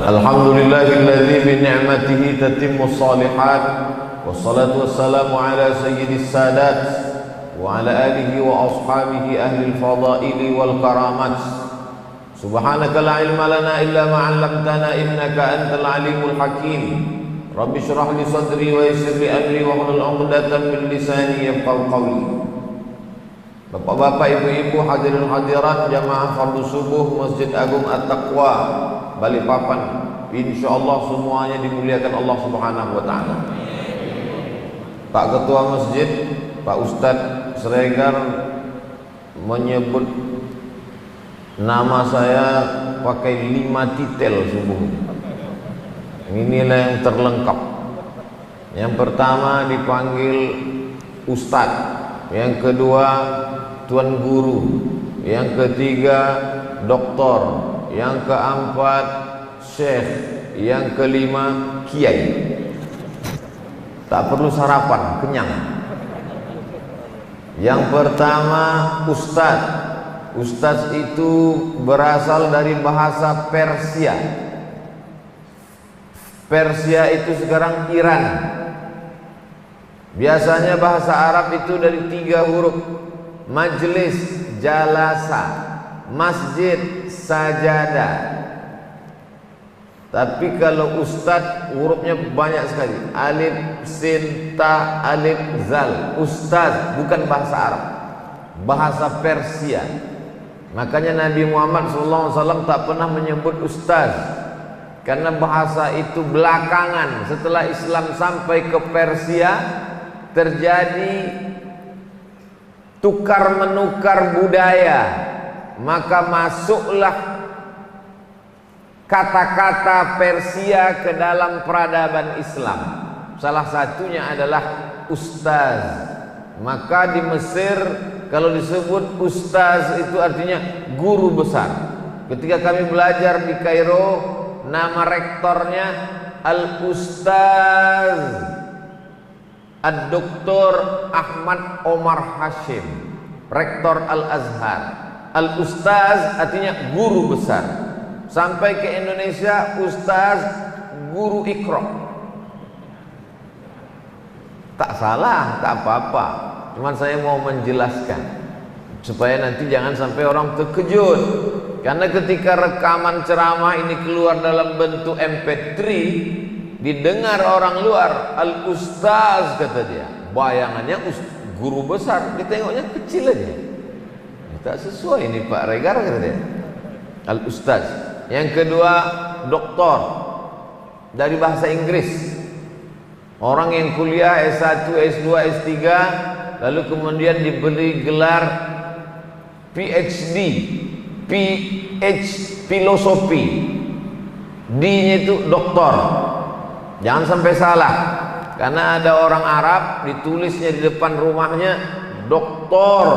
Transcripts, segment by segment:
Alhamdulillahilladzi bi ni'matihi tatimmus shalihat. Wassalatu wassalamu ala sayyidis sadat wa ala alihi wa ashabihi ahli al-fadaili wal karamat. Subhanaka la ilma lana illa ma 'allamtana innaka antal alimul hakim. Rabbi shrah li sadri wa yassir li amri wa hlul 'uqdatam min lisani yafqahu qawli. Bapak-bapak, ibu-ibu, hadirin hadirat jamaah fardu subuh Masjid Agung At-Taqwa Balikpapan, insyaallah semuanya dimuliakan Allah Subhanahu wa taala. Pak Ketua Masjid, Pak Ustadz Sregar menyebut nama saya pakai 5 titel subuh. Inilah yang terlengkap. Yang pertama dipanggil Ustadz, yang kedua Tuan Guru, yang ketiga Doktor, yang keempat Syekh, yang kelima Kiai. Tak perlu sarapan, kenyang. Yang pertama Ustadz. Ustadz itu berasal dari bahasa Persia. Persia itu sekarang Iran. Biasanya bahasa Arab itu dari 3 huruf. Majlis, jalasa, masjid, sajadah. Tapi kalau ustadz hurufnya banyak sekali. Alif, sin, ta, alif, zal. Ustadz bukan bahasa Arab, bahasa Persia. Makanya Nabi Muhammad SAW tak pernah menyebut ustadz, karena bahasa itu belakangan setelah Islam sampai ke Persia terjadi tukar menukar budaya, maka masuklah kata-kata Persia ke dalam peradaban Islam. Salah satunya adalah ustaz. Maka di Mesir kalau disebut ustaz itu artinya guru besar. Ketika kami belajar di Kairo, nama rektornya Al-Ustaz Ad-Doktor Ahmad Omar Hashim, rektor Al-Azhar. Al-Ustaz artinya guru besar. Sampai ke Indonesia, Ustaz guru Iqra. Tak salah, tak apa-apa. Cuman saya mau menjelaskan supaya nanti jangan sampai orang terkejut. Karena ketika rekaman ceramah ini keluar dalam bentuk MP3, didengar orang luar, Al-Ustaz kata dia, bayangannya guru besar, ditengoknya kecil aja. Tak sesuai ini Pak Regar kata dia. Al-Ustaz. Yang kedua doktor, dari bahasa Inggris. Orang yang kuliah S1, S2, S3 lalu kemudian diberi gelar PhD, filosofi, D-nya itu doktor. Jangan sampai salah, karena ada orang Arab ditulisnya di depan rumahnya doktor.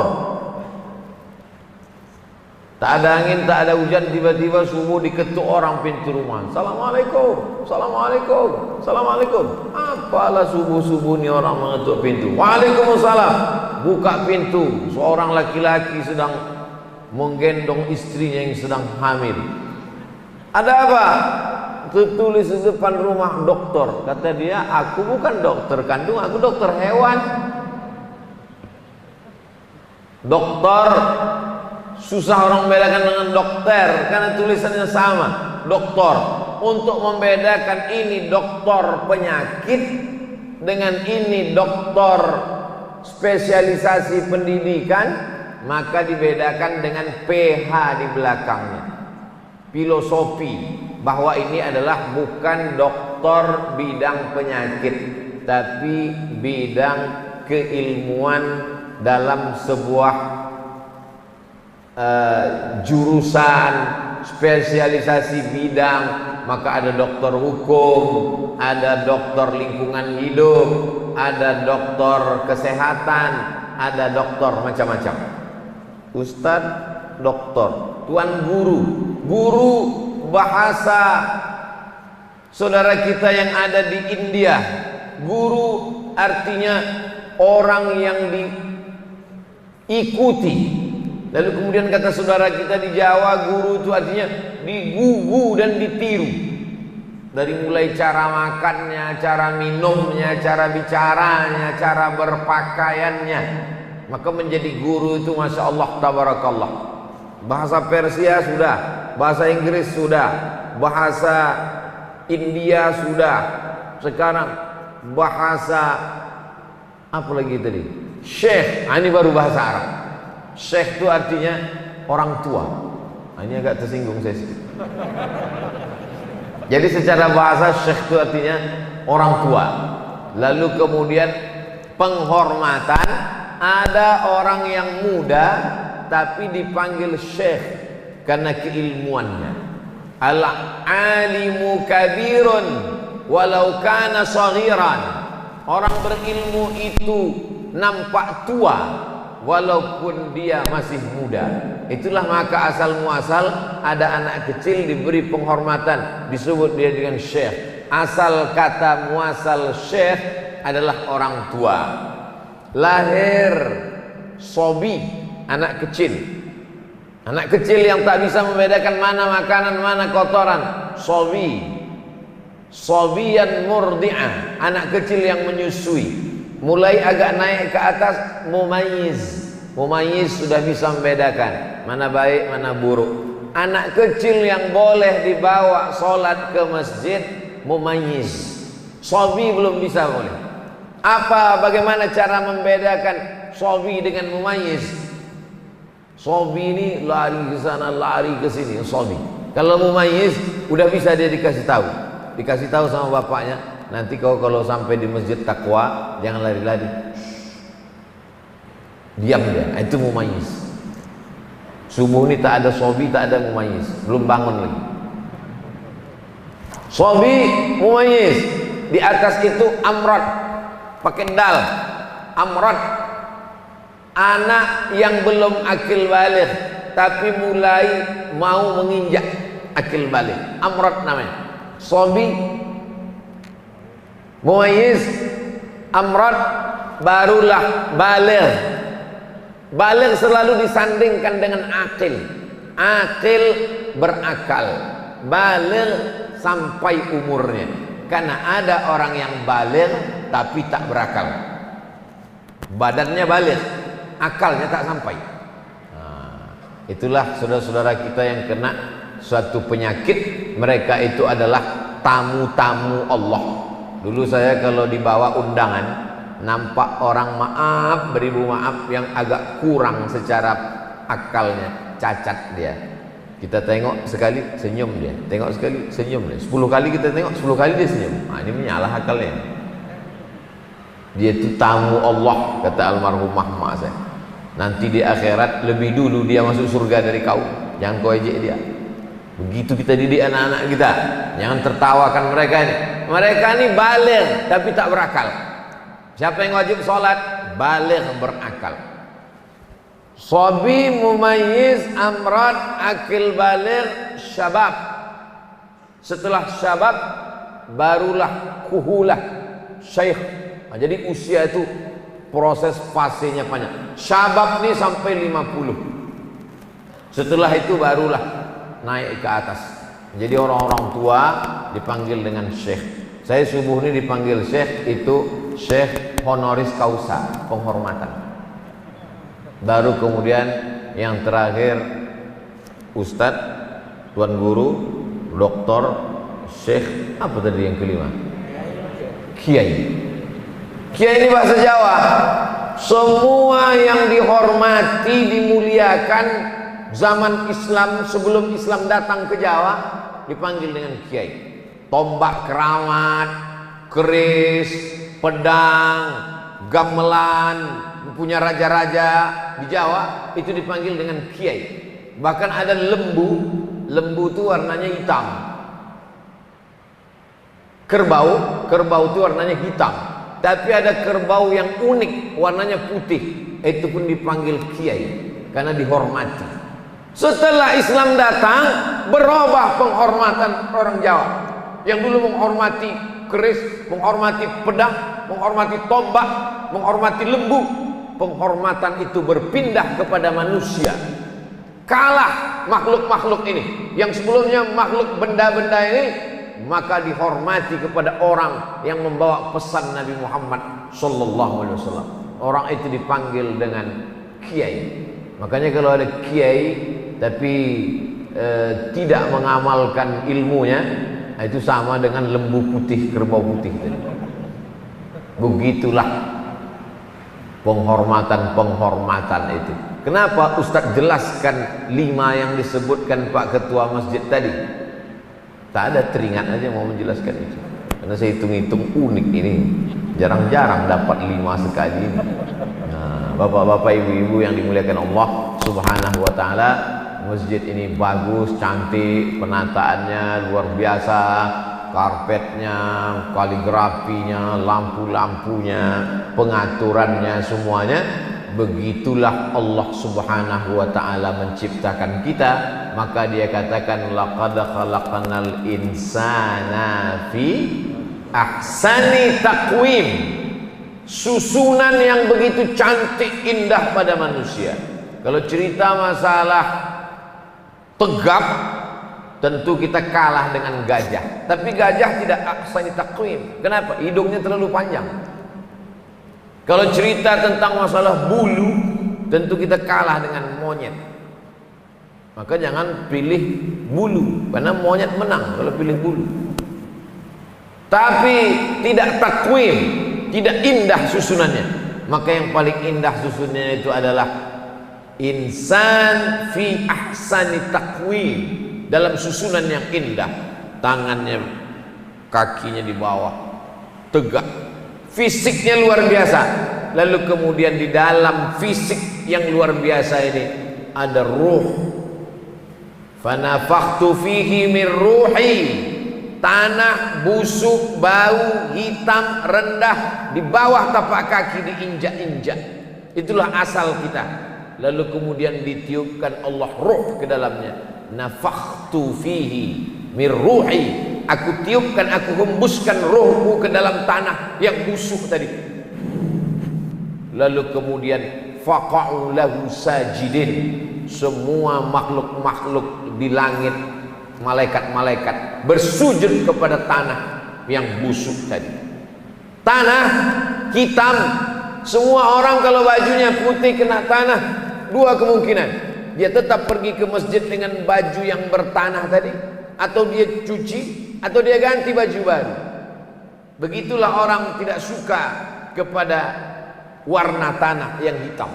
Tak ada angin, tak ada hujan, tiba-tiba subuh diketuk orang pintu rumah. Assalamualaikum, assalamualaikum, assalamualaikum. Apalah subuh-subuh ni orang mengetuk pintu. Waalaikumsalam. Buka pintu, seorang laki-laki sedang menggendong istrinya yang sedang hamil. Ada apa? Tertulis di depan rumah dokter. Kata dia, aku bukan dokter kandung, aku dokter hewan. Dokter, susah orang membedakan dengan dokter karena tulisannya sama, dokter. Untuk membedakan ini dokter penyakit dengan ini dokter spesialisasi pendidikan, maka dibedakan dengan PH di belakangnya, filosofi, bahwa ini adalah bukan dokter bidang penyakit tapi bidang keilmuan dalam sebuah jurusan spesialisasi bidang. Maka ada dokter hukum, ada dokter lingkungan hidup, ada dokter kesehatan, ada dokter macam-macam. Ustadz, dokter, tuan guru, guru bahasa saudara kita yang ada di India. Guru artinya orang yang diikuti. Lalu kemudian kata saudara kita di Jawa, guru itu artinya digugu dan ditiru. Dari mulai cara makannya, cara minumnya, cara bicaranya, cara berpakaiannya. Maka menjadi guru itu Masya Allah tabarakallah. Bahasa Persia sudah, bahasa Inggris sudah, bahasa India sudah. Sekarang bahasa apa lagi tadi? Syekh, ini baru bahasa Arab. Syekh itu artinya orang tua. Ini agak tersinggung saya sedikit. Jadi secara bahasa syekh itu artinya orang tua. Lalu kemudian penghormatan, ada orang yang muda tapi dipanggil syekh karena keilmuannya. Al-alimu kabirun walau kana saghiran. Orang berilmu itu nampak tua walaupun dia masih muda. Itulah maka asal muasal ada anak kecil diberi penghormatan, disebut dia dengan syekh. Asal kata muasal syekh adalah orang tua. Lahir sobi, anak kecil. Anak kecil yang tak bisa membedakan mana makanan, mana kotoran. Sobi, sobiyan murdi'ah, anak kecil yang menyusui. Mulai agak naik ke atas, mumayyiz. Mumayyiz sudah bisa membedakan mana baik, mana buruk. Anak kecil yang boleh dibawa sholat ke masjid, mumayyiz. Sobi belum bisa boleh. Bagaimana cara membedakan sobi dengan mumayyiz? Sobi ini lari ke sana, lari ke sini, sobi. Kalau mumayyiz udah bisa dia dikasih tahu sama bapaknya, nanti kau kalau sampai di masjid takwa jangan lari-lari, diam dia. Itu mumayyiz. Subuh ini tak ada sobi, tak ada mumayyiz, belum bangun lagi. Sobi, mumayyiz. Di atas itu amrod, pakai dal. Amrod, anak yang belum akil balik tapi mulai mau menginjak akil balik, amrod namanya. Sobi, mumayyiz, amrod, barulah balik. Balik selalu disandingkan dengan akil. Akil berakal, balik sampai umurnya. Karena ada orang yang balik tapi tak berakal, badannya balik, akalnya tak sampai. Itulah saudara-saudara kita yang kena suatu penyakit. Mereka itu adalah tamu-tamu Allah. Dulu saya kalau dibawa undangan, nampak orang beribu maaf yang agak kurang secara akalnya, cacat dia. Kita tengok sekali senyum dia, tengok sekali senyum dia. 10 kali kita tengok, 10 kali dia senyum. Ini menyalah akalnya. Dia itu tamu Allah, kata almarhumah mak saya. Nanti di akhirat lebih dulu dia masuk surga dari kau. Jangan kau ejek dia. Begitu kita didik anak-anak kita, jangan tertawakan mereka ini. Mereka ini baligh tapi tak berakal. Siapa yang wajib sholat? Baligh berakal. Sobi, mumayyiz, amrad, akil baligh, syabab. Setelah syabab barulah kuhulah, syekh. Jadi usia itu proses fasenya panjang. Syabab ini sampai 50. Setelah itu barulah naik ke atas. Jadi orang-orang tua dipanggil dengan syekh. Saya subuh ini dipanggil syekh, itu syekh honoris causa, penghormatan. Baru kemudian yang terakhir ustadz, tuan guru, doktor, syekh, apa tadi yang kelima? Kiai. Kiai ini bahasa Jawa. Semua yang dihormati, dimuliakan zaman Islam, sebelum Islam datang ke Jawa, dipanggil dengan kiai. Tombak keramat, keris, pedang, gamelan, punya raja-raja di Jawa itu dipanggil dengan kiai. Bahkan ada lembu, lembu itu warnanya hitam. Kerbau itu warnanya hitam. Tapi ada kerbau yang unik, warnanya putih, itu pun dipanggil kiai karena dihormati. Setelah Islam datang, berubah penghormatan orang Jawa. Yang dulu menghormati keris, menghormati pedang, menghormati tombak, menghormati lembu, penghormatan itu berpindah kepada manusia. Kalah makhluk-makhluk ini. Yang sebelumnya makhluk benda-benda ini maka dihormati kepada orang yang membawa pesan Nabi Muhammad sallallahu alaihi wasallam. Orang itu dipanggil dengan kiai. Makanya kalau ada kiai tapi tidak mengamalkan ilmunya, itu sama dengan lembu putih kerbau putih. Begitulah penghormatan itu. Kenapa Ustadz jelaskan 5 yang disebutkan Pak Ketua Masjid tadi? Tak ada, teringat aja mau menjelaskan itu. Karena saya hitung-hitung unik ini, jarang-jarang dapat 5 sekali ini. Nah, bapak-bapak, ibu-ibu yang dimuliakan Allah Subhanahu wa Ta'ala, masjid ini bagus, cantik, penataannya luar biasa, karpetnya, kaligrafinya, lampu-lampunya, pengaturannya, semuanya. Begitulah Allah Subhanahu wa Ta'ala menciptakan kita. Maka dia katakan laqad khalaqnal insana fi ahsani taqwim. Susunan yang begitu cantik indah pada manusia. Kalau cerita masalah tegap, tentu kita kalah dengan gajah. Tapi gajah tidak ahsani taqwim. Kenapa? Hidungnya terlalu panjang. Kalau cerita tentang masalah bulu, tentu kita kalah dengan monyet. Maka jangan pilih bulu, karena monyet menang kalau pilih bulu. Tapi tidak takwim, tidak indah susunannya. Maka yang paling indah susunannya itu adalah insan fi ahsani takwim, dalam susunan yang indah. Tangannya, kakinya di bawah, tegak, fisiknya luar biasa. Lalu kemudian di dalam fisik yang luar biasa ini ada ruh. Fanafakhtu fihi min ruhi. Tanah busuk, bau, hitam, rendah, di bawah tapak kaki diinjak-injak. Itulah asal kita. Lalu kemudian ditiupkan Allah ruh ke dalamnya. Nafakhtu fihi min ruhi. Aku tiupkan, aku hembuskan ruhku ke dalam tanah yang busuk tadi. Lalu kemudian faqa'u lahu sajidin. Semua makhluk-makhluk di langit, malaikat-malaikat bersujud kepada tanah yang busuk tadi. Tanah hitam. Semua orang kalau bajunya putih kena tanah, 2 kemungkinan. Dia tetap pergi ke masjid dengan baju yang bertanah tadi, atau dia cuci, atau dia ganti baju baru. Begitulah orang tidak suka kepada warna tanah yang hitam.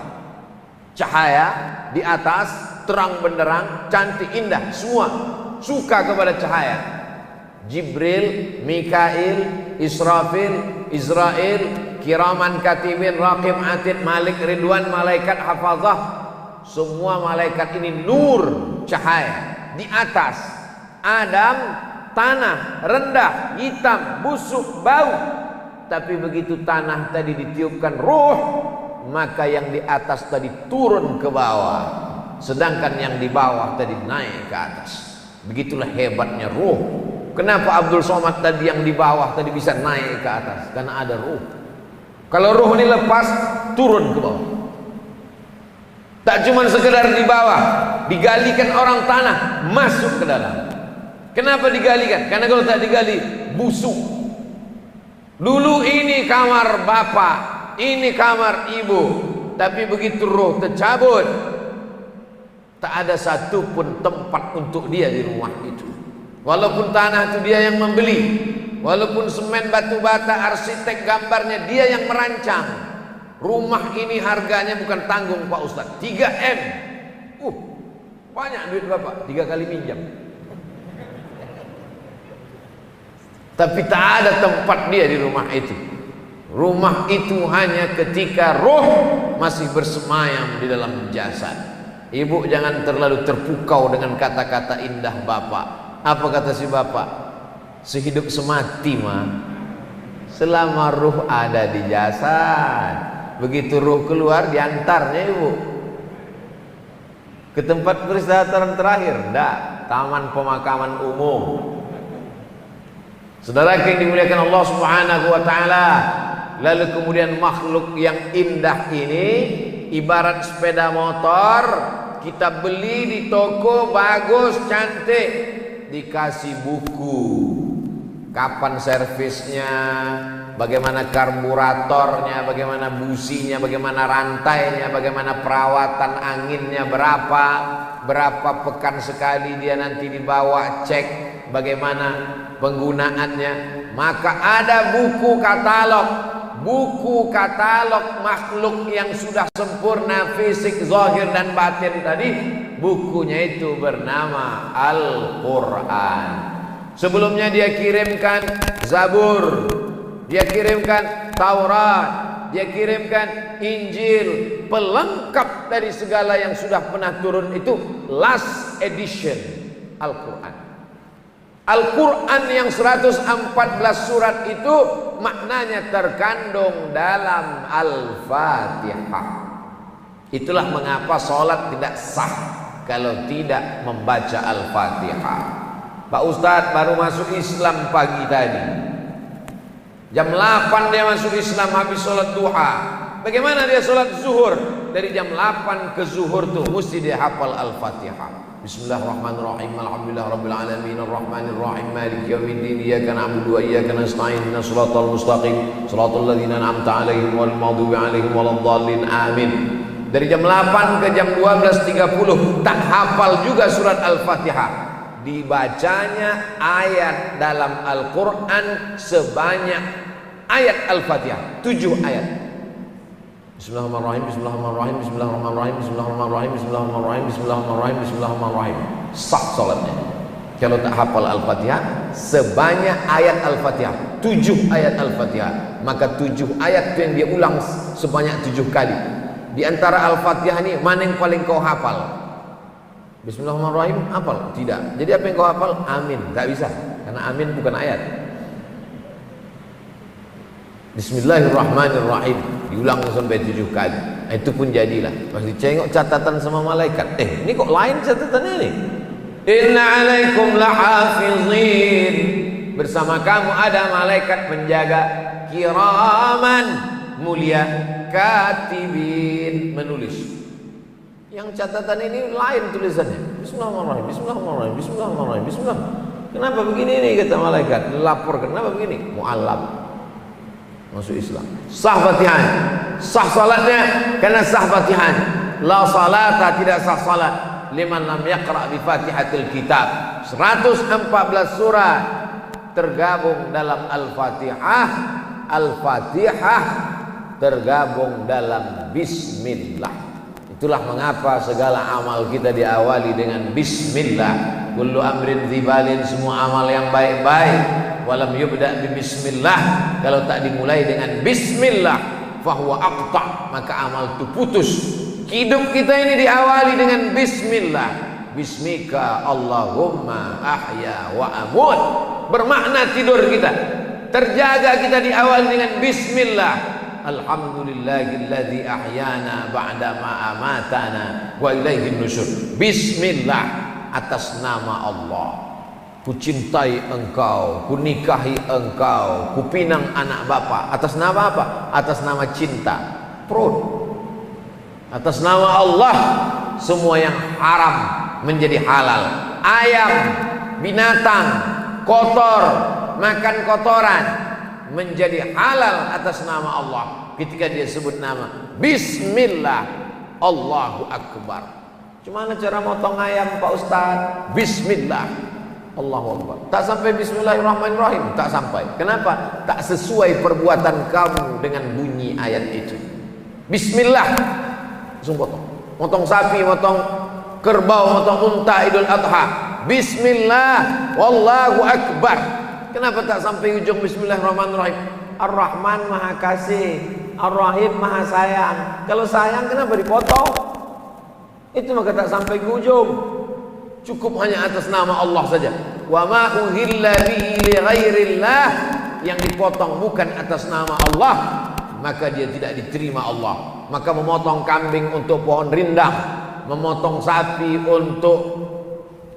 Cahaya di atas, terang benderang, cantik, indah, semua suka kepada cahaya. Jibril, Mikail, Israfil, Israel, kiraman katibin, raqib atid, malik ridwan, malaikat hafazah, semua malaikat ini nur, cahaya. Di atas Adam, tanah, rendah, hitam, busuk, bau. Tapi begitu tanah tadi ditiupkan ruh, maka yang di atas tadi turun ke bawah, sedangkan yang di bawah tadi naik ke atas. Begitulah hebatnya ruh. Kenapa Abdul Somad tadi yang di bawah tadi bisa naik ke atas? Karena ada ruh. Kalau ruh ini lepas, turun ke bawah. Tak cuma sekedar di bawah, digalikan orang tanah, masuk ke dalam. Kenapa digalikan? Karena kalau tak digali, busuk. Dulu ini kamar bapak, ini kamar ibu, tapi begitu roh tercabut, tak ada satupun tempat untuk dia di rumah itu. Walaupun tanah itu dia yang membeli, walaupun semen, batu bata, arsitek, gambarnya dia yang merancang. Rumah ini harganya bukan tanggung Pak Ustadz, 3M. Banyak duit bapak, 3 kali minjam. Tapi tak ada tempat dia di rumah itu. Rumah itu hanya ketika roh masih bersemayam di dalam jasad. Ibu jangan terlalu terpukau dengan kata-kata indah bapak. Apa kata si bapak? Sehidup semati mah, selama ruh ada di jasad. Begitu ruh keluar, diantarnya ibu ke tempat peristirahatan terakhir. Enggak, taman pemakaman umum. Saudara yang dimuliakan Allah Subhanahu wa Ta'ala, lalu kemudian makhluk yang indah ini ibarat sepeda motor, kita beli di toko bagus, cantik, dikasih buku. kapan servisnya, bagaimana karburatornya, bagaimana businya, bagaimana rantainya, bagaimana perawatan anginnya, berapa pekan sekali dia nanti dibawa, cek bagaimana penggunaannya. Maka ada buku katalog makhluk yang sudah sempurna fisik, zahir dan batin tadi. Bukunya itu bernama Al-Quran. Sebelumnya dia kirimkan Zabur, dia kirimkan Taurat, dia kirimkan Injil, pelengkap dari segala yang sudah pernah turun itu. Last edition Al-Quran. Al-Quran yang 114 surat itu maknanya terkandung dalam Al-Fatihah. Itulah mengapa sholat tidak sah kalau tidak membaca Al-Fatihah. Pak Ustadz baru masuk Islam pagi tadi, jam 8 dia masuk Islam, habis sholat duha. Bagaimana dia sholat zuhur? Dari jam 8 ke zuhur tuh mesti dia hafal Al-Fatihah. Bismillahirrahmanirrahim. Alhamdulillahirabbil alamin arrahmanirrahim maliki yaumiddin iyyaka na'budu wa iyyaka nasta'in ihdinas siratal mustaqim siratal ladzina an'amta 'alaihim ghairil maghdubi 'alaihim waladdallin. Amin. Dari jam 8 ke jam 12.30 tak hafal juga surat Al-Fatihah. Dibacanya ayat dalam Al-Quran sebanyak ayat Al-Fatihah, 7 ayat. Bismillahirrahmanirrahim, Bismillahirrahmanirrahim, Bismillahirrahmanirrahim, Bismillahirrahmanirrahim, Bismillahirrahmanirrahim, Bismillahirrahmanirrahim, Bismillahirrahmanirrahim. Sah salatnya kalau tak hafal Al-Fatihah sebanyak ayat Al-Fatihah, 7 ayat Al-Fatihah. Maka 7 ayat itu yang dia ulang sebanyak 7 kali. Di antara Al-Fatihah ini mana yang paling kau hafal? Bismillahirrahmanirrahim hafal? Tidak. Jadi apa yang kau hafal? Amin. Tak bisa, karena amin bukan ayat. Bismillahirrahmanirrahim diulang sampai 7 kali. Itu pun jadilah. Pasti tengok catatan sama malaikat. Ini kok lain catatannya nih? Inna alaikum lahafizin. Bersama kamu ada malaikat penjaga kiraman, mulia, katibin, menulis. Yang catatan ini lain tulisannya. Bismillahirrahmanirrahim, Bismillahirrahmanirrahim, Bismillahirrahmanirrahim, Bismillah. Kenapa begini nih kata malaikat? Dilaporkan, kenapa begini? Mu'allab, masuk Islam. Sah Fatihah, sah salatnya karena sah Fatihah. La salata, tidak sah salat liman lam yaqra bi Fatihatil Kitab. 114 surat tergabung dalam Al-Fatihah. Al-Fatihah tergabung dalam Bismillah. Itulah mengapa segala amal kita diawali dengan Bismillah. Kullu amrin dzibalin, semua amal yang baik-baik walam yubda bi Bismillah, kalau tak dimulai dengan Bismillah fahuwa aqta, maka amal itu putus. Hidup kita ini diawali dengan Bismillah. Bismika Allahumma ahya wa amut, bermakna tidur kita terjaga, kita diawali dengan Bismillah. Alhamdulillahilladzi ahyana ba'da ma amatana wa ilaihin nusyur. Bismillah, atas nama Allah ku cintai engkau, ku nikahi engkau, ku pinang anak bapak. Atas nama apa? Atas nama cinta. Perut. Atas nama Allah semua yang haram menjadi halal. Ayam, binatang kotor, makan kotoran menjadi halal atas nama Allah ketika dia sebut nama Bismillah, Allahu Akbar. Gimana cara motong ayam Pak Ustaz? Bismillah, Allahu Akbar. Tak sampai Bismillahirrahmanirrahim, tak sampai. Kenapa? Tak sesuai perbuatan kamu dengan bunyi ayat itu. Bismillah, langsung potong. Motong sapi, motong kerbau, motong unta Idul Adha. Bismillah, Wallahu Akbar. Kenapa tak sampai ujung Bismillahirrahmanirrahim? Ar-Rahman Maha Kasih, Ar-Rahim Maha Sayang. Kalau sayang kenapa dipotong? Itu maka tak sampai ke ujung. Cukup hanya atas nama Allah saja. Wa ma uhilla bihi li ghairillah, yang dipotong bukan atas nama Allah, maka dia tidak diterima Allah. Maka memotong kambing untuk pohon rindang, memotong sapi untuk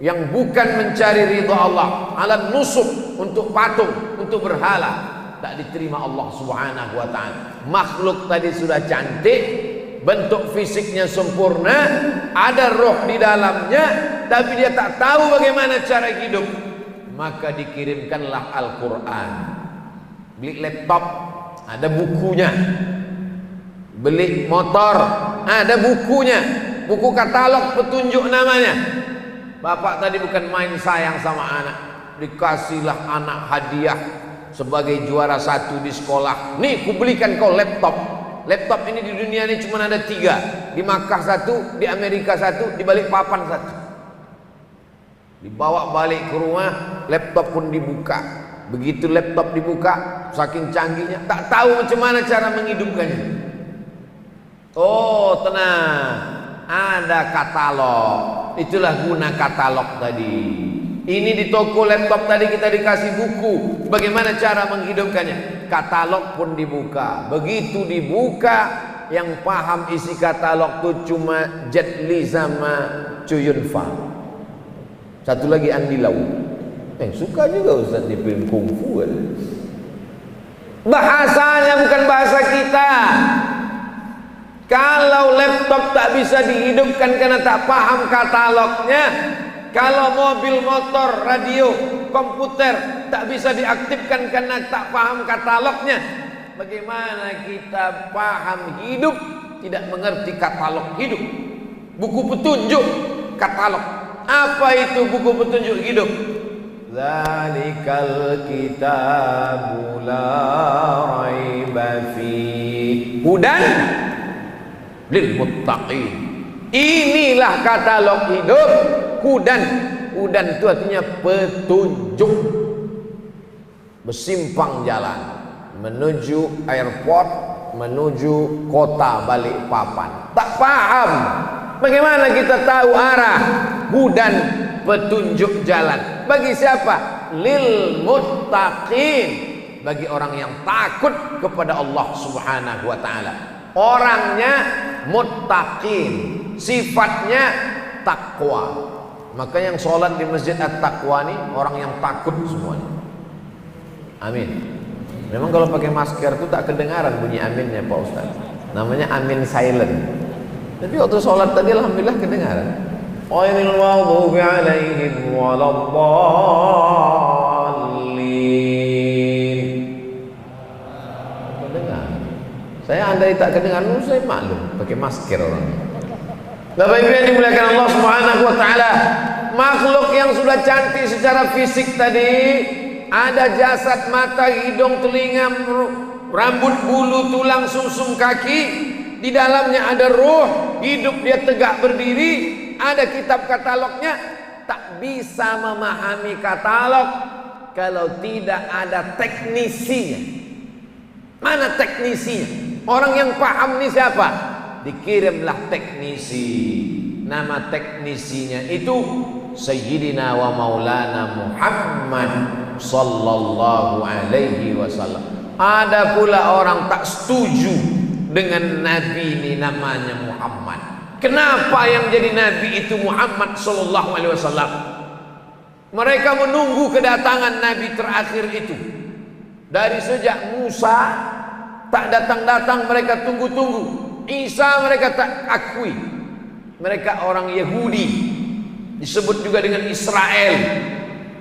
yang bukan mencari ridha Allah, alat nusuk, untuk patung, untuk berhala, tak diterima Allah Subhanahu wa ta'ala. Makhluk tadi sudah cantik, bentuk fisiknya sempurna, ada roh di dalamnya, tapi dia tak tahu bagaimana cara hidup. maka dikirimkanlah Al-Quran. Beli laptop, ada bukunya. Beli motor, ada bukunya. Buku katalog petunjuk namanya. Bapak tadi bukan main sayang sama anak, dikasihlah anak hadiah sebagai juara 1 di sekolah. Nih, kubelikan kau laptop. Laptop ini di dunia ini cuma ada 3. Di Makkah 1, di Amerika 1, di Balikpapan 1. Dibawa balik ke rumah, laptop pun dibuka. Begitu laptop dibuka, saking canggihnya, tak tahu macam mana cara menghidupkannya. Oh, tenang, ada katalog. Itulah guna katalog tadi. Ini di toko laptop tadi kita dikasih buku, bagaimana cara menghidupkannya. Katalog pun dibuka. Begitu dibuka, yang paham isi katalog itu cuma Jet Li sama Chow Yun Fat. Satu lagi Andy Lau. Suka juga Ustaz di film kungfu kan? Bahasanya bukan bahasa kita. Kalau laptop tak bisa dihidupkan karena tak paham katalognya, kalau mobil, motor, radio, komputer tak bisa diaktifkan karena tak paham katalognya, bagaimana kita paham hidup tidak mengerti katalog hidup? Buku petunjuk katalog. Apa itu buku petunjuk hidup? Zalikal kitabu la raiba fihi hudan lil muttaqin. Inilah katalog hidup. Hudan itu artinya petunjuk. Bersimpang jalan menuju airport, menuju kota Balikpapan, tak paham. Bagaimana kita tahu arah? Hudan, petunjuk jalan. Bagi siapa? Lil muttaqin, bagi orang yang takut kepada Allah Subhanahu wa taala. Orangnya muttaqin, sifatnya takwa. Maka yang sholat di masjid At-Taqwa ini orang yang takut semuanya. Amin. Memang kalau pakai masker itu tak kedengaran bunyi aminnya Pak Ustaz. Namanya amin silent. Tapi waktu sholat tadi alhamdulillah kedengaran. Ghairil maghdubi alaihim waladdallin. Kedengar. Saya andai tak kedengaran, saya maklum pakai masker orang. Bapak Ibu yang dimuliakan Allah Subhanahu wa taala, makhluk yang sudah cantik secara fisik tadi, ada jasad, mata, hidung, telinga, rambut, bulu, tulang, sumsum kaki, di dalamnya ada ruh, hidup dia tegak berdiri, ada kitab katalognya. Tak bisa memahami katalog kalau tidak ada teknisinya. Mana teknisinya? Orang yang paham ini siapa? Dikirimlah teknisi. Nama teknisinya itu Sayyidina wa Maulana Muhammad sallallahu alaihi wasallam. Ada pula orang tak setuju dengan nabi ini namanya Muhammad. Kenapa yang jadi nabi itu Muhammad sallallahu alaihi wasallam? Mereka menunggu kedatangan nabi terakhir itu. Dari sejak Musa tak datang-datang, mereka tunggu-tunggu. Isa mereka tak akui. Mereka orang Yahudi, disebut juga dengan Israel.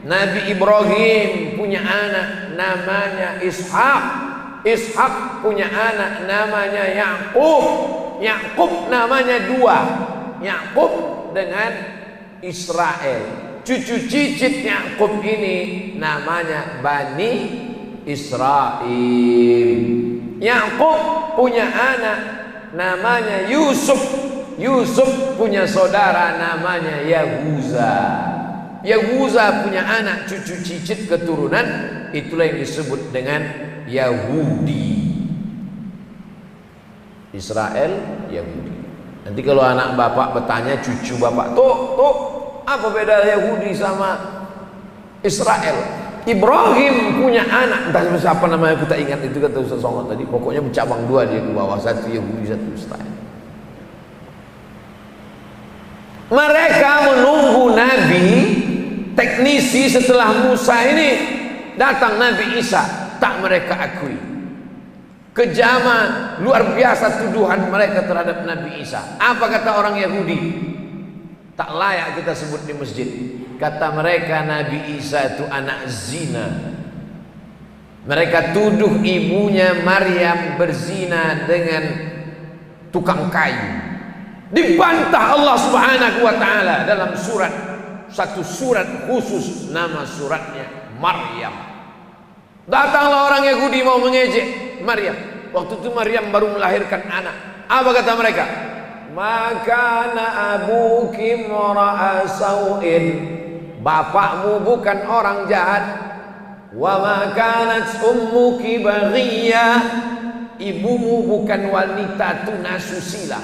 Nabi Ibrahim punya anak namanya Ishak. Ishak punya anak namanya Yakub. Yakub namanya 2, Yakub dengan Israel. Cucu cicit Yakub ini namanya Bani Israel. Yakub punya anak namanya Yusuf. Yusuf punya saudara namanya Yahuza. Yahuza punya anak cucu cicit keturunan, itulah yang disebut dengan Yahudi. Israel, Yahudi. Nanti kalau anak bapak bertanya cucu bapak, tuh, apa beda Yahudi sama Israel? Ibrahim punya anak, entah siapa namanya aku tak ingat, itu kata Ustaz Somad tadi. Pokoknya bercabang 2 dia ke bawah, satu Yahudi, satu Israel. Mereka menunggu Nabi, teknisi setelah Musa ini datang Nabi Isa, tak mereka akui. Kejaman luar biasa tuduhan mereka terhadap Nabi Isa. Apa kata orang Yahudi? Tak layak kita sebut di masjid. Kata mereka Nabi Isa itu anak zina. Mereka tuduh ibunya Maryam berzina dengan tukang kayu. Dibantah Allah Subhanahu wa taala dalam satu surat khusus, nama suratnya Maryam. Datanglah orang Yahudi mau mengejek Maryam. Waktu itu Maryam baru melahirkan anak. Apa kata mereka? Makana abuki mura'a sau'in. Bapakmu bukan orang jahat. Wa makanat ummuki baghiyah. Ibumu bukan wanita tunasusila.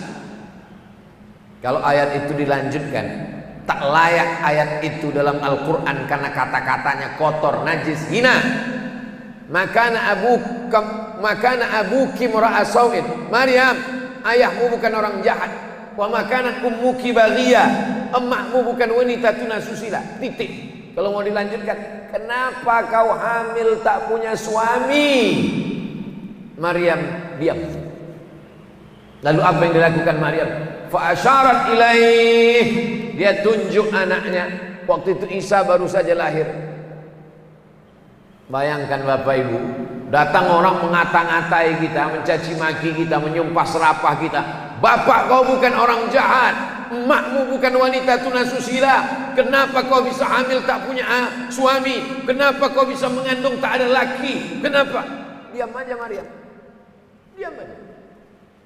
Kalau ayat itu dilanjutkan, tak layak ayat itu dalam Al-Quran karena kata-katanya kotor, najis, hina. Makana abuki mura'a sau'in. Maryam, ayahmu bukan orang jahat. Wa makanat ummuki baghiyah. Emakmu bukan wanita tunasusila. Titik. Kalau mau dilanjutkan, kenapa kau hamil tak punya suami? Maryam diam. Lalu apa yang dilakukan Maryam? Fa asyarat ilaih. Dia tunjuk anaknya. Waktu itu Isa baru saja lahir. Bayangkan Bapak Ibu, datang orang mengata-ngatai kita, mencaci maki kita, menyumpah serapah kita. Bapak kau bukan orang jahat, emakmu bukan wanita tunasusila. Kenapa kau bisa hamil tak punya suami? Kenapa kau bisa mengandung tak ada laki? Kenapa? Diam aja Maryam. Diam aja.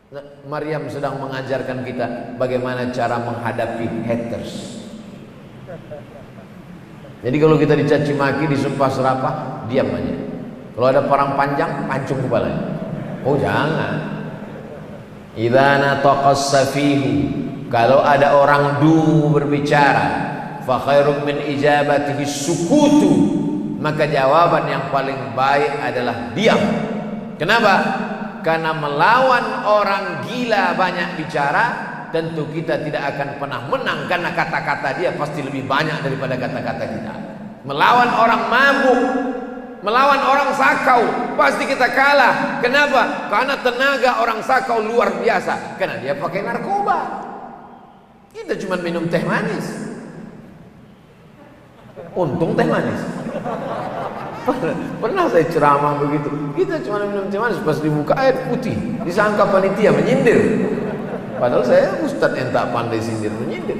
Nah, Maryam sedang mengajarkan kita bagaimana cara menghadapi haters. Jadi kalau kita dicaci maki, disumpah serapah, diam aja. Kalau ada parang panjang, pancung kepalanya. Oh jangan. Idza nataqas safihu, kalau ada orang dungu berbicara, fa khairum min ijabatihi sukutu, maka jawaban yang paling baik adalah diam. Kenapa? Karena melawan orang gila banyak bicara, tentu kita tidak akan pernah menang, karena kata-kata dia pasti lebih banyak daripada kata-kata kita. Melawan orang mabuk, melawan orang sakau, pasti kita kalah. Kenapa? Karena tenaga orang sakau luar biasa. Karena dia pakai narkoba. Kita cuma minum teh manis. Untung teh manis. Pernah saya ceramah begitu. Kita cuma minum teh manis, pas dibuka air putih, disangka panitia menyindir. Padahal saya ustadz yang tak pandai sindir menyindir.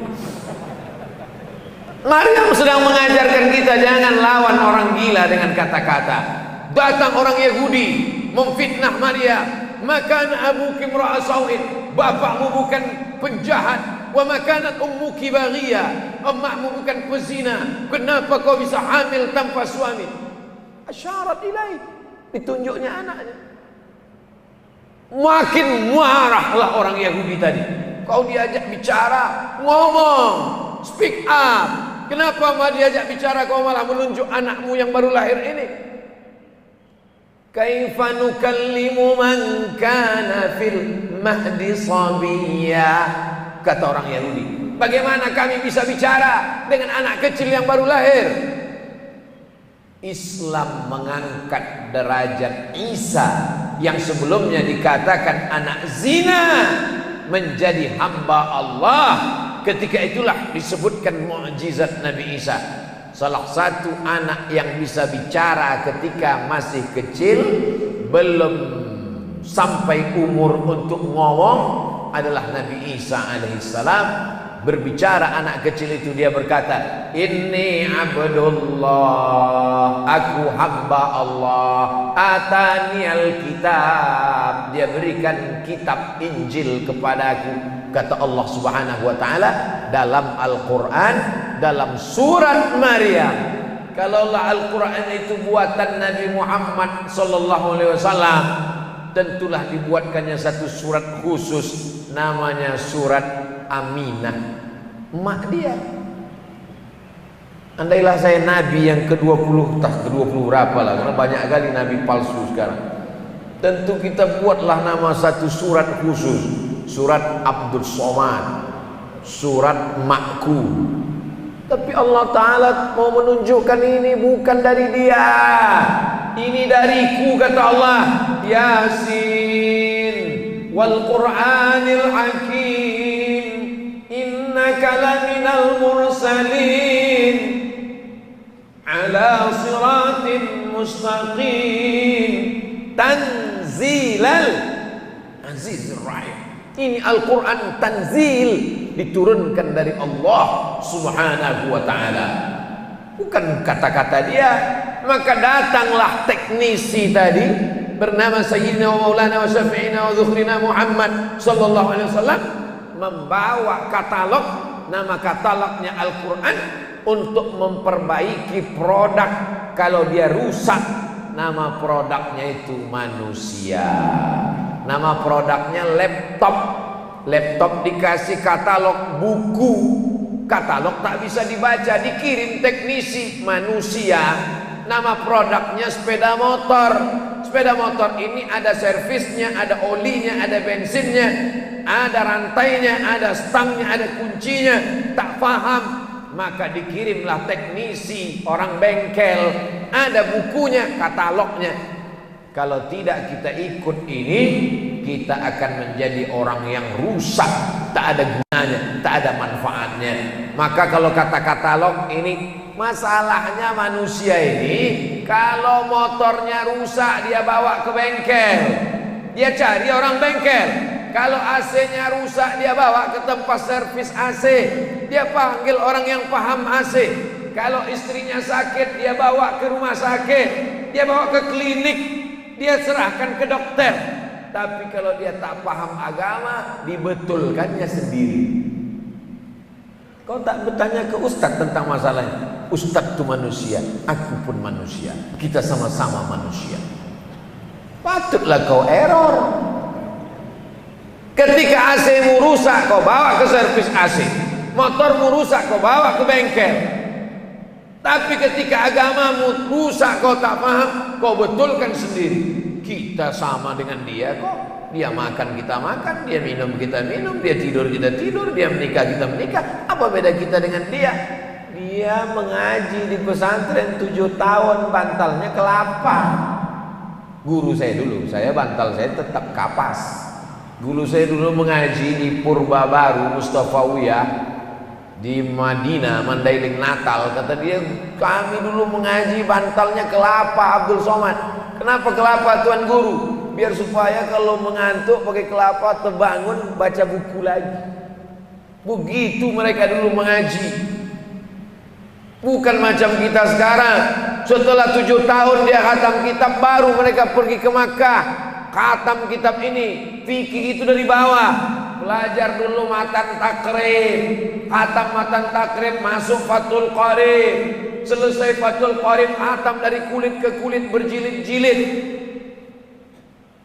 Maryam sedang mengajarkan kita jangan lawan orang gila dengan kata-kata. Datang orang Yahudi memfitnah Maryam. Makana abuki imra'a sau'in. Bapakmu bukan penjahat. Wa makanat ummuki baghiyah. Emakmu bukan pezina. Kenapa kau bisa hamil tanpa suami? Asyarat ilaih. Ditunjuknya anaknya. Makin marahlah orang Yahudi tadi. Kau diajak bicara, ngomong, speak up. Kenapa malah diajak bicara, kau malah menunjuk anakmu yang baru lahir ini? Kaifa nukallimu man kana fil mahdi sabiyya. Kata orang Yahudi, bagaimana kami bisa bicara dengan anak kecil yang baru lahir? Islam mengangkat derajat Isa yang sebelumnya dikatakan anak zina menjadi hamba Allah. Ketika itulah disebutkan mukjizat Nabi Isa. Salah satu anak yang bisa bicara ketika masih kecil, belum sampai umur untuk ngomong, adalah Nabi Isa alaihissalam. Berbicara anak kecil itu, dia berkata, inni abdullah, aku hamba Allah, atani alkitab, dia berikan kitab Injil kepadaku. Kata Allah Subhanahu wa taala dalam Al-Quran, dalam surat Maryam. Kalaulah Al-Quran itu buatan Nabi Muhammad sallallahu alaihi wasallam, tentulah dibuatkannya satu surat khusus, namanya surat Aminah, emak dia. Andailah saya nabi yang ke-20, ke-20 berapa lah, karena banyak kali nabi palsu sekarang. Tentu kita buatlah nama satu surat khusus, surat Abdul Somad, surat Makku. Tapi Allah Ta'ala mau menunjukkan ini bukan dari dia, ini dariku, kata Allah. Yasin wal Qur'anil Hakim, innaka laminal mursalin ala siratim mustaqim tanzilal azizir rahim. Ini Al-Quran tanzil, diturunkan dari Allah subhanahu wa ta'ala, bukan kata-kata dia. Maka datanglah teknisi tadi bernama Sayyidina wa Maulana wa Syafi'ina wa Zuhrina Muhammad sallallahu alaihi wasallam, membawa katalog, nama katalognya Al-Quran, untuk memperbaiki produk. Kalau dia rusak, nama produknya itu manusia. Nama produknya laptop. Laptop dikasih katalog buku, katalog tak bisa dibaca, dikirim teknisi manusia. Nama produknya sepeda motor. Sepeda motor ini ada servisnya, ada olinya, ada bensinnya, ada rantainya, ada stangnya, ada kuncinya. Tak paham, maka dikirimlah teknisi, orang bengkel, ada bukunya, katalognya. Kalau tidak kita ikut ini, kita akan menjadi orang yang rusak, tak ada gunanya, tak ada manfaatnya. Maka kalau kata katalog ini, masalahnya manusia ini, kalau motornya rusak dia bawa ke bengkel, dia cari orang bengkel. Kalau AC-nya rusak dia bawa ke tempat servis AC, dia panggil orang yang paham AC. Kalau istrinya sakit dia bawa ke rumah sakit, dia bawa ke klinik, dia serahkan ke dokter. Tapi kalau dia tak paham agama, dibetulkannya sendiri. Kau tak bertanya ke ustaz tentang masalahnya. Ustaz itu manusia, aku pun manusia, kita sama-sama manusia. Patutlah kau error. Ketika AC-mu rusak, kau bawa ke servis AC. Motormu rusak, kau bawa ke bengkel. Tapi ketika agamamu rusak, kau tak paham, kau betulkan sendiri. Kita sama dengan dia kok. Dia makan, kita makan. Dia minum, kita minum. Dia tidur, kita tidur. Dia menikah, kita menikah. Apa beda kita dengan dia? Dia mengaji di pesantren 7 tahun, bantalnya kelapa. Guru saya dulu, saya bantal saya tetap kapas. Guru saya dulu mengaji di Purba Baru Mustafawiyah di Madinah, Mandailing Natal. Kata dia, kami dulu mengaji bantalnya kelapa, Abdul Somad. Kenapa kelapa Tuan Guru? Biar supaya kalau mengantuk pakai kelapa, terbangun baca buku lagi. Begitu mereka dulu mengaji. Bukan macam kita sekarang. Setelah 7 tahun dia khatam kitab, baru mereka pergi ke Makkah. Khatam kitab ini, fikih itu dari bawah. Belajar dulu matan takrib, khatam matan takrib, masuk Fathul Qarib. Selesai Fathul Qarib, khatam dari kulit ke kulit berjilid-jilid.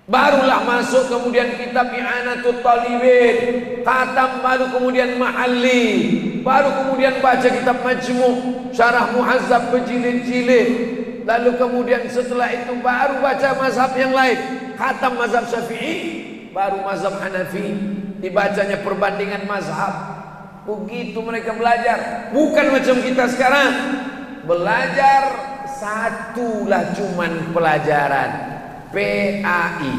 Barulah masuk kemudian kitab I'anatul Talibin, khatam, baru kemudian Mahalli, baru kemudian baca kitab Majmu', Syarah Muhazzab berjilid-jilid. Lalu kemudian setelah itu baru baca mazhab yang lain, khatam mazhab Syafi'i, baru mazhab Hanafi, dibacanya perbandingan mazhab. Begitu mereka belajar, bukan macam kita sekarang. Belajar satulah cuman pelajaran PAI,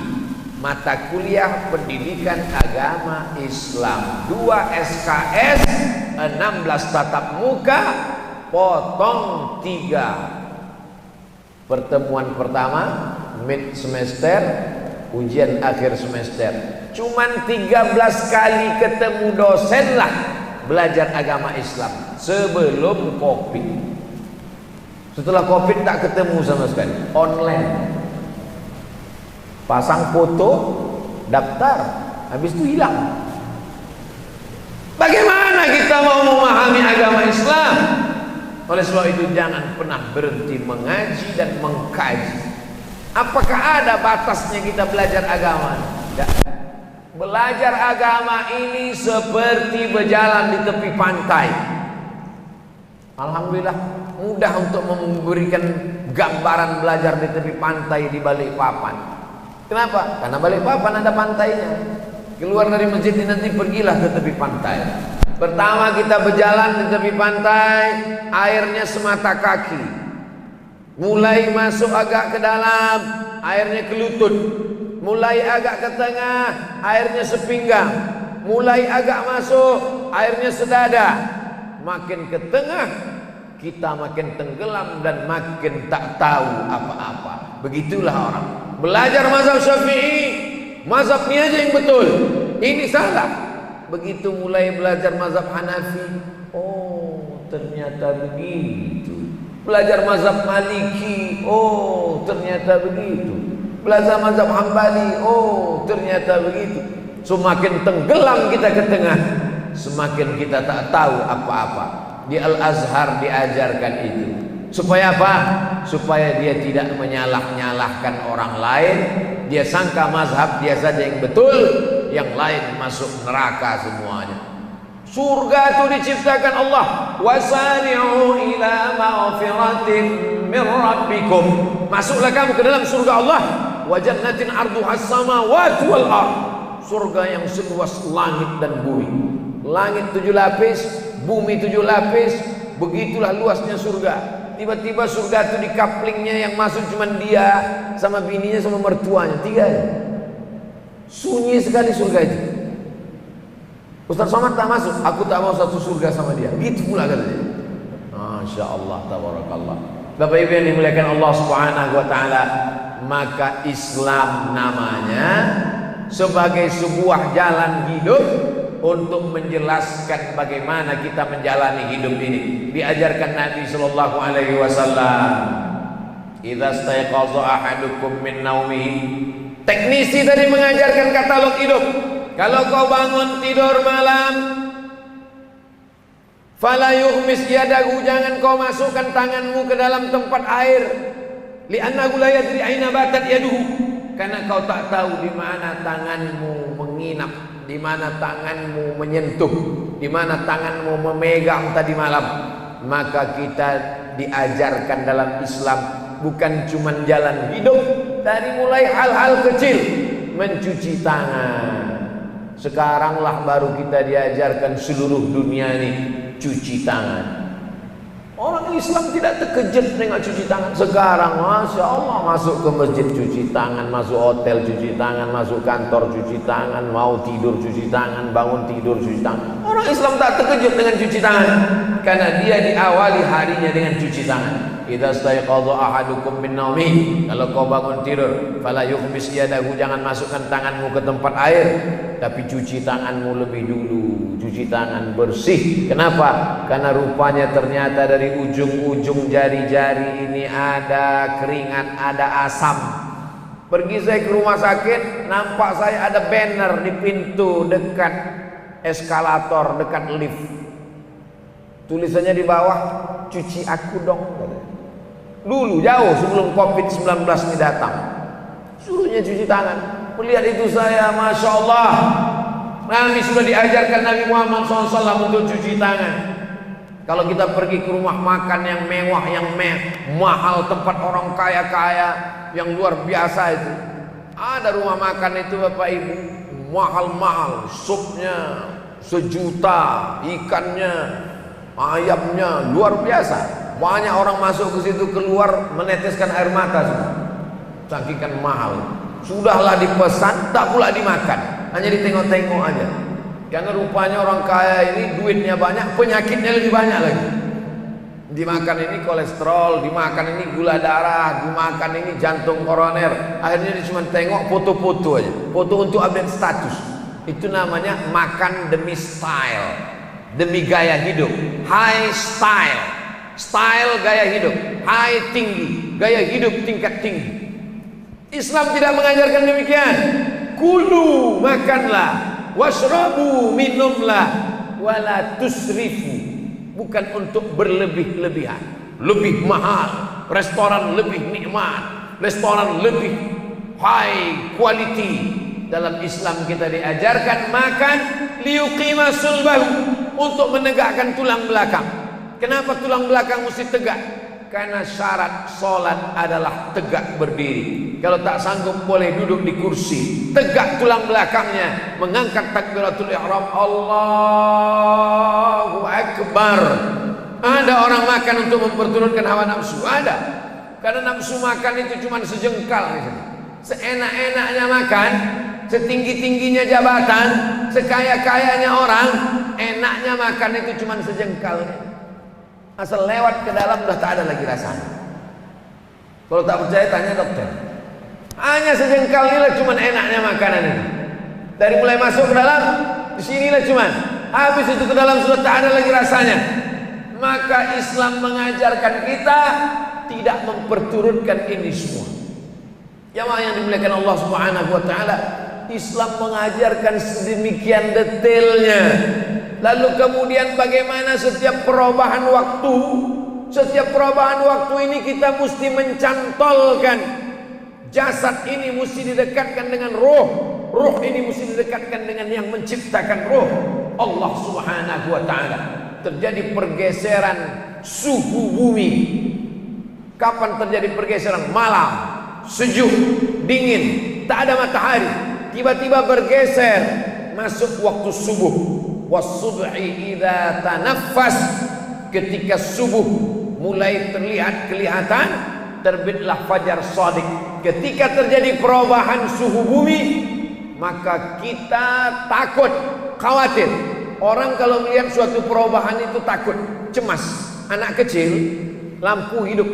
mata kuliah pendidikan agama Islam, 2 SKS, 16 tatap muka, potong 3. Pertemuan pertama mid semester, ujian akhir semester. Cuman 13 kali ketemu dosen lah belajar agama Islam sebelum Covid. Setelah Covid tak ketemu sama sekali, online. Pasang foto, daftar, habis itu hilang. Bagaimana kita mau memahami agama Islam? Oleh sebab itu jangan pernah berhenti mengaji dan mengkaji. Apakah ada batasnya kita belajar agama? Tidak. Belajar agama ini seperti berjalan di tepi pantai. Alhamdulillah mudah untuk memberikan gambaran belajar di tepi pantai di Balikpapan. Kenapa? Karena Balikpapan ada pantainya. Keluar dari masjid ini nanti pergilah ke tepi pantai. Pertama kita berjalan di tepi pantai, airnya semata kaki. Mulai masuk agak ke dalam, airnya ke lutut. Mulai agak ke tengah, airnya sepinggang. Mulai agak masuk, airnya sedada. Makin ke tengah, kita makin tenggelam dan makin tak tahu apa-apa. Begitulah orang belajar mazhab Syafi'i, mazhab ini aja yang betul, ini salah. Begitu mulai belajar mazhab Hanafi, oh ternyata begitu. Belajar mazhab Maliki, oh ternyata begitu. Belajar mazhab Hambali, oh ternyata begitu. Semakin tenggelam kita ke tengah, semakin kita tak tahu apa-apa. Di Al-Azhar diajarkan itu. Supaya apa? Supaya dia tidak menyalah-nyalahkan orang lain. Dia sangka mazhab dia saja yang betul, yang lain masuk neraka semuanya. Surga itu diciptakan Allah. Wasari'u ila maghfiratin min rabbikum. Masuklah kamu ke dalam surga Allah. Wa jannatin 'arduhas samawati wal ardh. Surga yang seluas langit dan bumi. Langit 7 lapis, bumi 7 lapis. Begitulah luasnya surga. Tiba-tiba surga itu di kaplingnya yang masuk cuma dia sama bininya sama mertuanya, 3 aja. Sunyi sekali surga itu. Ustaz Somad tak masuk, aku tak mau satu surga sama dia. Gitu pula katanya. Masya Allah, tabarakallah. Bapak Ibu yang dimuliakan Allah Subhanahu wa taala, maka Islam namanya sebagai sebuah jalan hidup untuk menjelaskan bagaimana kita menjalani hidup ini. Diajarkan Nabi sallallahu alaihi wasallam, "Idza staiqaza ahadukum min naumihi." Teknisi tadi mengajarkan katalog hidup. Kalau kau bangun tidur malam, fala yughmis yadahu, jangan kau masukkan tanganmu ke dalam tempat air. Li'annahu la yadri aina batat yaduhu. Karena kau tak tahu di mana tanganmu menginap, di mana tanganmu menyentuh, di mana tanganmu memegang tadi malam. Maka kita diajarkan dalam Islam bukan cuma jalan hidup, dari mulai hal-hal kecil, mencuci tangan. Sekaranglah baru kita diajarkan seluruh dunia ini cuci tangan. Orang Islam tidak terkejut dengan cuci tangan. Sekarang Masya Allah, masuk ke masjid cuci tangan, masuk hotel cuci tangan, masuk kantor cuci tangan, mau tidur cuci tangan, bangun tidur cuci tangan. Orang Islam tak terkejut dengan cuci tangan, karena dia diawali harinya dengan cuci tangan. Idza staiqadha ahadukum min naumi, kalau kau bangun tidur, fala yukhmis yadahu, jangan masukkan tanganmu ke tempat air, tapi cuci tanganmu lebih dulu. Cuci tangan bersih. Kenapa? Karena rupanya ternyata dari ujung-ujung jari-jari ini ada keringat, ada asam. Pergi saya ke rumah sakit, nampak saya ada banner di pintu dekat eskalator, dekat lift. Tulisannya di bawah, cuci aku dong. Dulu jauh sebelum COVID-19 ini datang, suruhnya cuci tangan. Melihat itu saya, Masya Allah, Nabi sudah diajarkan Nabi Muhammad SAW untuk cuci tangan. Kalau kita pergi ke rumah makan yang mewah, yang mahal, tempat orang kaya-kaya yang luar biasa itu, ada rumah makan itu Bapak Ibu, mahal-mahal, supnya 1 juta, ikannya, ayamnya luar biasa. Banyak orang masuk ke situ, keluar meneteskan air mata semua, saking mahal. Sudahlah dipesan, tak pula dimakan, hanya ditengok-tengok aja. Karena rupanya orang kaya ini duitnya banyak, penyakitnya lebih banyak lagi. Dimakan ini kolesterol, dimakan ini gula darah, dimakan ini jantung koroner. Akhirnya dia cuma tengok foto-foto aja, foto untuk update status. Itu namanya makan demi style, demi gaya hidup. High style, style gaya hidup, high tinggi, gaya hidup tingkat tinggi. Islam tidak mengajarkan demikian. Kulu, makanlah, washrabu, minumlah, wala tusrifu. Bukan untuk berlebih-lebihan. Lebih mahal, restoran lebih nikmat, restoran lebih high quality. Dalam Islam kita diajarkan makan liyuqima sulbahu, untuk menegakkan tulang belakang. Kenapa tulang belakang mesti tegak? Karena syarat solat adalah tegak berdiri. Kalau tak sanggup boleh duduk di kursi. Tegak tulang belakangnya, mengangkat takbiratul ihram, Allahu Akbar. Ada orang makan untuk memperturutkan hawa nafsu, ada. Karena nafsu makan itu cuma sejengkal. Seenak-enaknya makan, setinggi-tingginya jabatan, sekaya-kayanya orang, enaknya makan itu cuma sejengkal. Asal lewat ke dalam udah tak ada lagi rasanya. Kalau tak percaya tanya dokter. Hanya sejengkal inilah cuman enaknya makanan ini. Dari mulai masuk ke dalam, di sinilah cuman. Habis itu ke dalam sudah tak ada lagi rasanya. Maka Islam mengajarkan kita tidak memperturutkan ini semua. Jamaah yang dimuliakan Allah Subhanahu wa taala, Islam mengajarkan sedemikian detailnya. Lalu kemudian bagaimana setiap perubahan waktu ini kita mesti mencantolkan jasad ini mesti didekatkan dengan roh ini mesti didekatkan dengan yang menciptakan roh, Allah Subhanahu wa taala. Terjadi pergeseran suhu bumi. Kapan terjadi pergeseran? Malam, sejuk, dingin, tak ada matahari. Tiba-tiba bergeser masuk waktu subuh. Was-subhi idza tanaffas, ketika subuh mulai kelihatan, terbitlah fajar shadiq. Ketika terjadi perubahan suhu bumi, maka kita takut, khawatir. Orang kalau melihat suatu perubahan itu takut, cemas. Anak kecil, lampu hidup.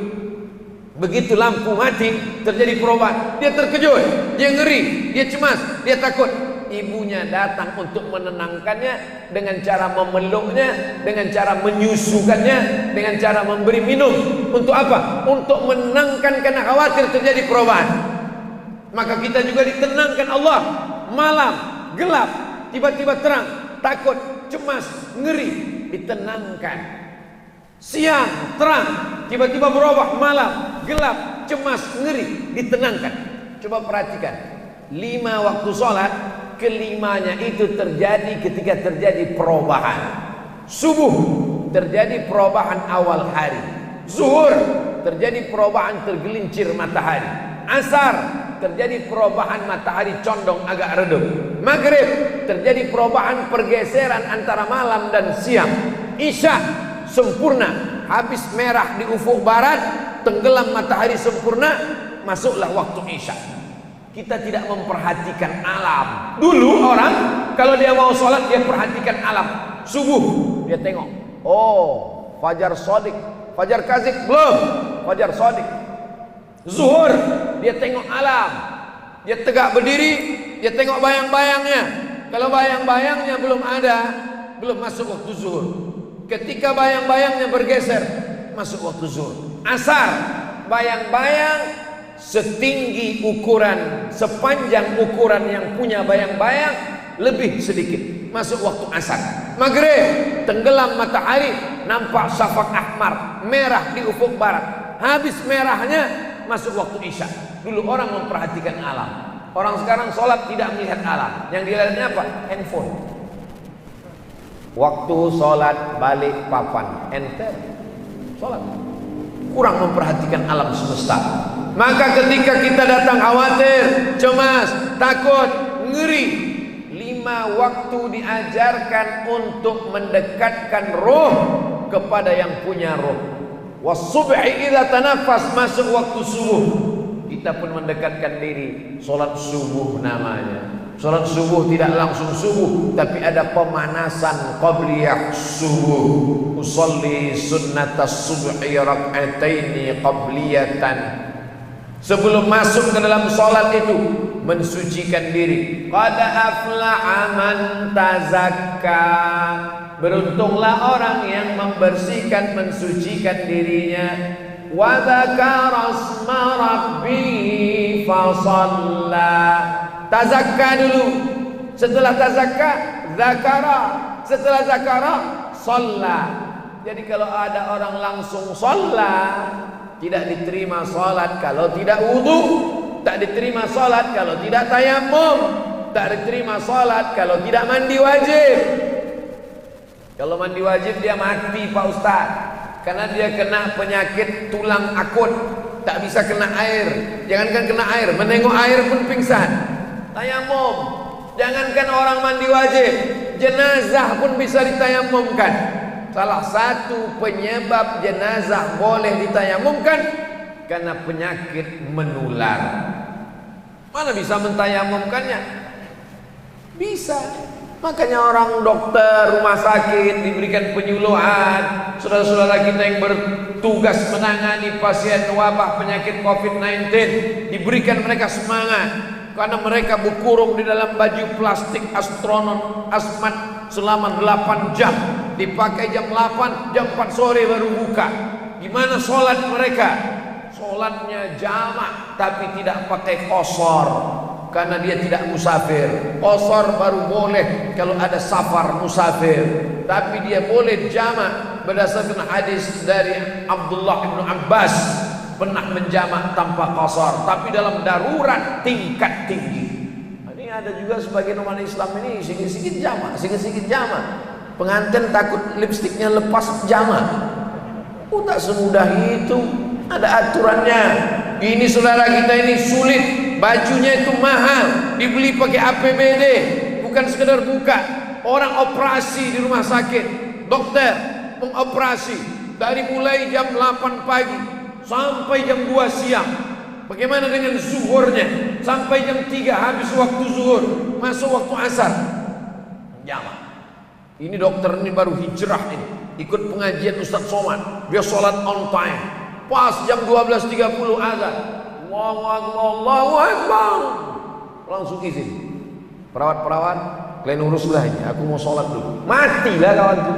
Begitu lampu mati, terjadi perubahan, dia terkejut, dia ngeri, dia cemas, dia takut. Ibunya datang untuk menenangkannya dengan cara memeluknya, dengan cara menyusukannya, dengan cara memberi minum. Untuk apa? Untuk menenangkan karena khawatir terjadi perubahan. Maka kita juga ditenangkan Allah. Malam gelap, tiba-tiba terang, takut, cemas, ngeri, ditenangkan. Siang terang, tiba-tiba berubah, malam gelap, cemas, ngeri, ditenangkan. Coba perhatikan, 5 waktu sholat, kelimanya itu terjadi ketika terjadi perubahan. Subuh terjadi perubahan awal hari. Zuhur terjadi perubahan tergelincir matahari. Asar terjadi perubahan matahari condong agak redup. Maghrib terjadi perubahan pergeseran antara malam dan siang. Isya sempurna, habis merah di ufuk barat, tenggelam matahari sempurna, masuklah waktu isya. Kita tidak memperhatikan alam. Dulu orang kalau dia mau sholat dia perhatikan alam. Subuh dia tengok, oh fajar shadiq, fajar kazib belum, fajar shadiq. Zuhur dia tengok alam, dia tegak berdiri, dia tengok bayang-bayangnya. Kalau bayang-bayangnya belum ada, belum masuk waktu zuhur. Ketika bayang-bayangnya bergeser, masuk waktu zuhur. Asar, bayang-bayang setinggi ukuran, sepanjang ukuran yang punya bayang-bayang, lebih sedikit, masuk waktu asar. Maghrib, tenggelam matahari, nampak syafaq ahmar, merah di ufuk barat. Habis merahnya, masuk waktu isya. Dulu orang memperhatikan alam. Orang sekarang sholat tidak melihat alam. Yang dilihatnya apa? Handphone. Waktu sholat balik papan, enter sholat. Kurang memperhatikan alam semesta. Maka ketika kita datang khawatir, cemas, takut, ngeri, 5 waktu diajarkan untuk mendekatkan roh kepada yang punya roh. Was-subhi idza tanaffas, masuk waktu subuh. Kita pun mendekatkan diri, salat subuh namanya. Salat subuh tidak langsung subuh, tapi ada pemanasan qabliyah subuh. Usolli sunnatas subhi rak'ataini qabliyatan. Sebelum masuk ke dalam salat itu mensucikan diri. Qad aflaha man tazakka. Beruntunglah orang yang membersihkan, mensucikan dirinya. Wa dzakara asma rabbih fa shalla. Tazakka dulu. Setelah tazakka, zakara. Setelah zakara, shalla. Jadi kalau ada orang langsung shalla, tidak diterima salat kalau tidak wudu, tak diterima salat kalau tidak tayamum, tak diterima salat kalau tidak mandi wajib. Kalau mandi wajib dia mati Pak Ustaz, karena dia kena penyakit tulang akut, tak bisa kena air. Jangankan kena air, menengok air pun pingsan. Tayamum, jangankan orang mandi wajib, jenazah pun bisa ditayamumkan. Salah satu penyebab jenazah boleh ditayamumkan karena penyakit menular. Mana bisa mentayamumkannya? Bisa. Makanya orang dokter rumah sakit diberikan penyuluhan. Saudara-saudara kita yang bertugas menangani pasien wabah penyakit COVID-19 diberikan mereka semangat, karena mereka berkurung di dalam baju plastik astronot asmat selama 8 jam, dipakai jam 8, jam 4 sore baru buka. Gimana sholat mereka? Sholatnya jamak tapi tidak pakai qashar, karena dia tidak musafir. Qashar baru boleh kalau ada safar musafir, tapi dia boleh jamak berdasarkan hadis dari Abdullah bin Abbas, pernah menjamak tanpa qashar, tapi dalam darurat tingkat tinggi. Ini ada juga sebagian umat Islam ini sikit-sikit jamak, sikit-sikit jamak. Pengantin takut lipstiknya lepas jamak. Tak semudah itu, ada aturannya. Ini saudara kita ini sulit, bajunya itu mahal, dibeli pakai APBD, bukan sekedar buka. Orang operasi di rumah sakit, dokter mengoperasi dari mulai jam 8 pagi sampai jam 2 siang. Bagaimana dengan zuhurnya? Sampai jam 3 habis waktu zuhur, masuk waktu asar. Jamak. Ini dokter ini baru hijrah ini, ikut pengajian Ustaz Somad. Dia sholat on time. Pas jam 12.30 azan. Allahu Akbar, Allahu Akbar. Langsung izin. Perawat-perawat, kalian uruslah ini, aku mau sholat dulu. Matilah kawan itu.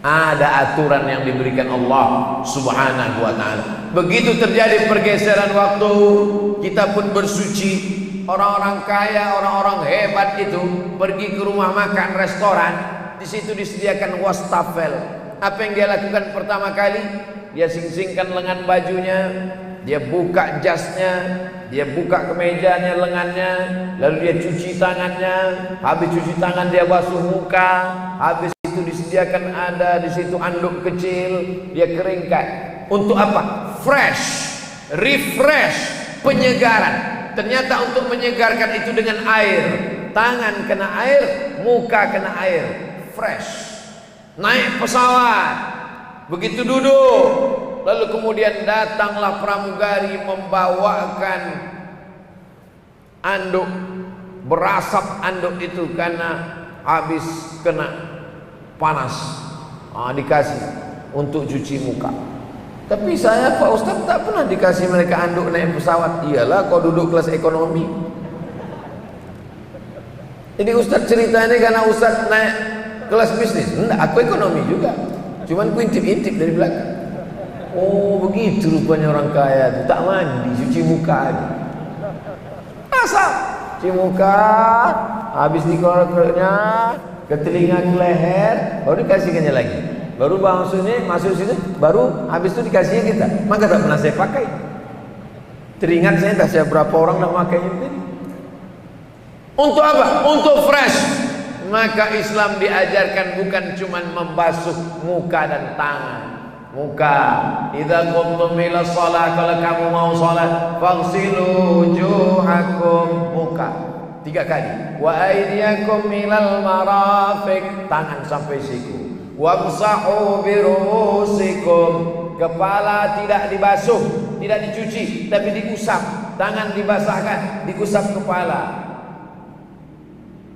Ada aturan yang diberikan Allah Subhanahu wa ta'ala. Begitu terjadi pergeseran waktu, kita pun bersuci. Orang-orang kaya, orang-orang hebat itu pergi ke rumah makan, restoran. Di situ disediakan wastafel. Apa yang dia lakukan pertama kali? Dia sing-singkan lengan bajunya, dia buka jasnya, dia buka kemejanya, lengannya, lalu dia cuci tangannya. Habis cuci tangan dia basuh muka. Habis itu disediakan ada di situ anduk kecil, dia keringkan. Untuk apa? Fresh, refresh, penyegaran. Ternyata untuk menyegarkan itu dengan air. Tangan kena air, muka kena air. Fresh. Naik pesawat, begitu duduk, lalu kemudian datanglah pramugari membawakan anduk, berasap anduk itu karena habis kena panas. Dikasih untuk cuci muka. Tapi saya Pak Ustadz tak pernah dikasih mereka anduk naik pesawat. Iyalah kau duduk kelas ekonomi. Ini Ustadz cerita ini karena Ustadz naik kelas bisnis. Enggak, aku ekonomi juga. Cuman ku intip-intip dari belakang. Oh begitu rupanya orang kaya. Tak mandi, cuci muka aja. Asap, cuci muka. Habis dikorek-koreknya ke telinga, ke leher, baru dikasihkannya lagi. Baru masuk sini, baru habis itu dikasihnya kita. Maka tak pernah saya pakai. Teringat saya tak siapa berapa orang yang memakainya tadi. Untuk apa? Untuk fresh. Maka Islam diajarkan bukan cuma membasuh muka dan tangan. Muka. Idza qumtum ila shalah, kalau kamu mau salat, faghsilu wujuhakum, muka. 3 kali. Wa aydiyakum ilal marafiq, tangan sampai siku. Wamsahu birusikum, kepala tidak dibasuh, tidak dicuci, tapi diusap. Tangan dibasahkan, diusap kepala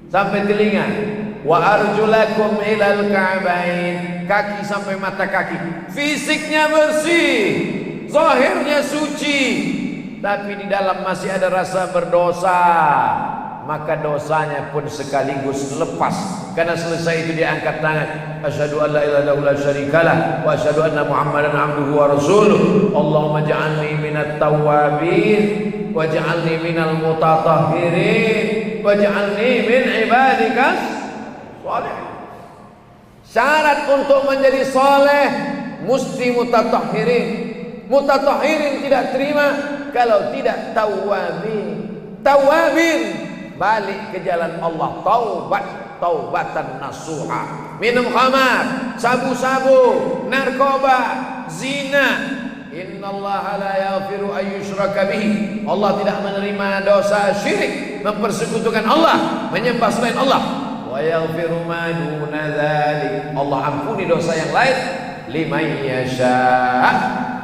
sampai telinga. Wa arjulakum ilal ka'bain, kaki sampai mata kaki. Fisiknya bersih, zahirnya suci, tapi di dalam masih ada rasa berdosa. Maka dosanya pun sekaligus lepas, karena selesai itu dia angkat tangan, asyhadu an la ilaha illallah syarikalah wa asyhadu anna muhammadan abduhu wa rasuluh. Allahumma ja'alni minat tawwabin waj'alni minal mutatahhirin waj'alni min ibadikas salih. Syarat untuk menjadi saleh mesti mutatahhirin. Mutatahhirin tidak terima kalau tidak tawwabin. Tawwabin balik ke jalan Allah, taubat, taubatan nasuha. Minum khamar, sabu-sabu, narkoba, zina. Innallaha la yaghfiru an yushraka bihi. Allah tidak menerima dosa syirik, mempersekutukan Allah, menyembah selain Allah. Wa yaghfiru ma duna dzalik. Allah ampuni dosa yang lain liman yasha.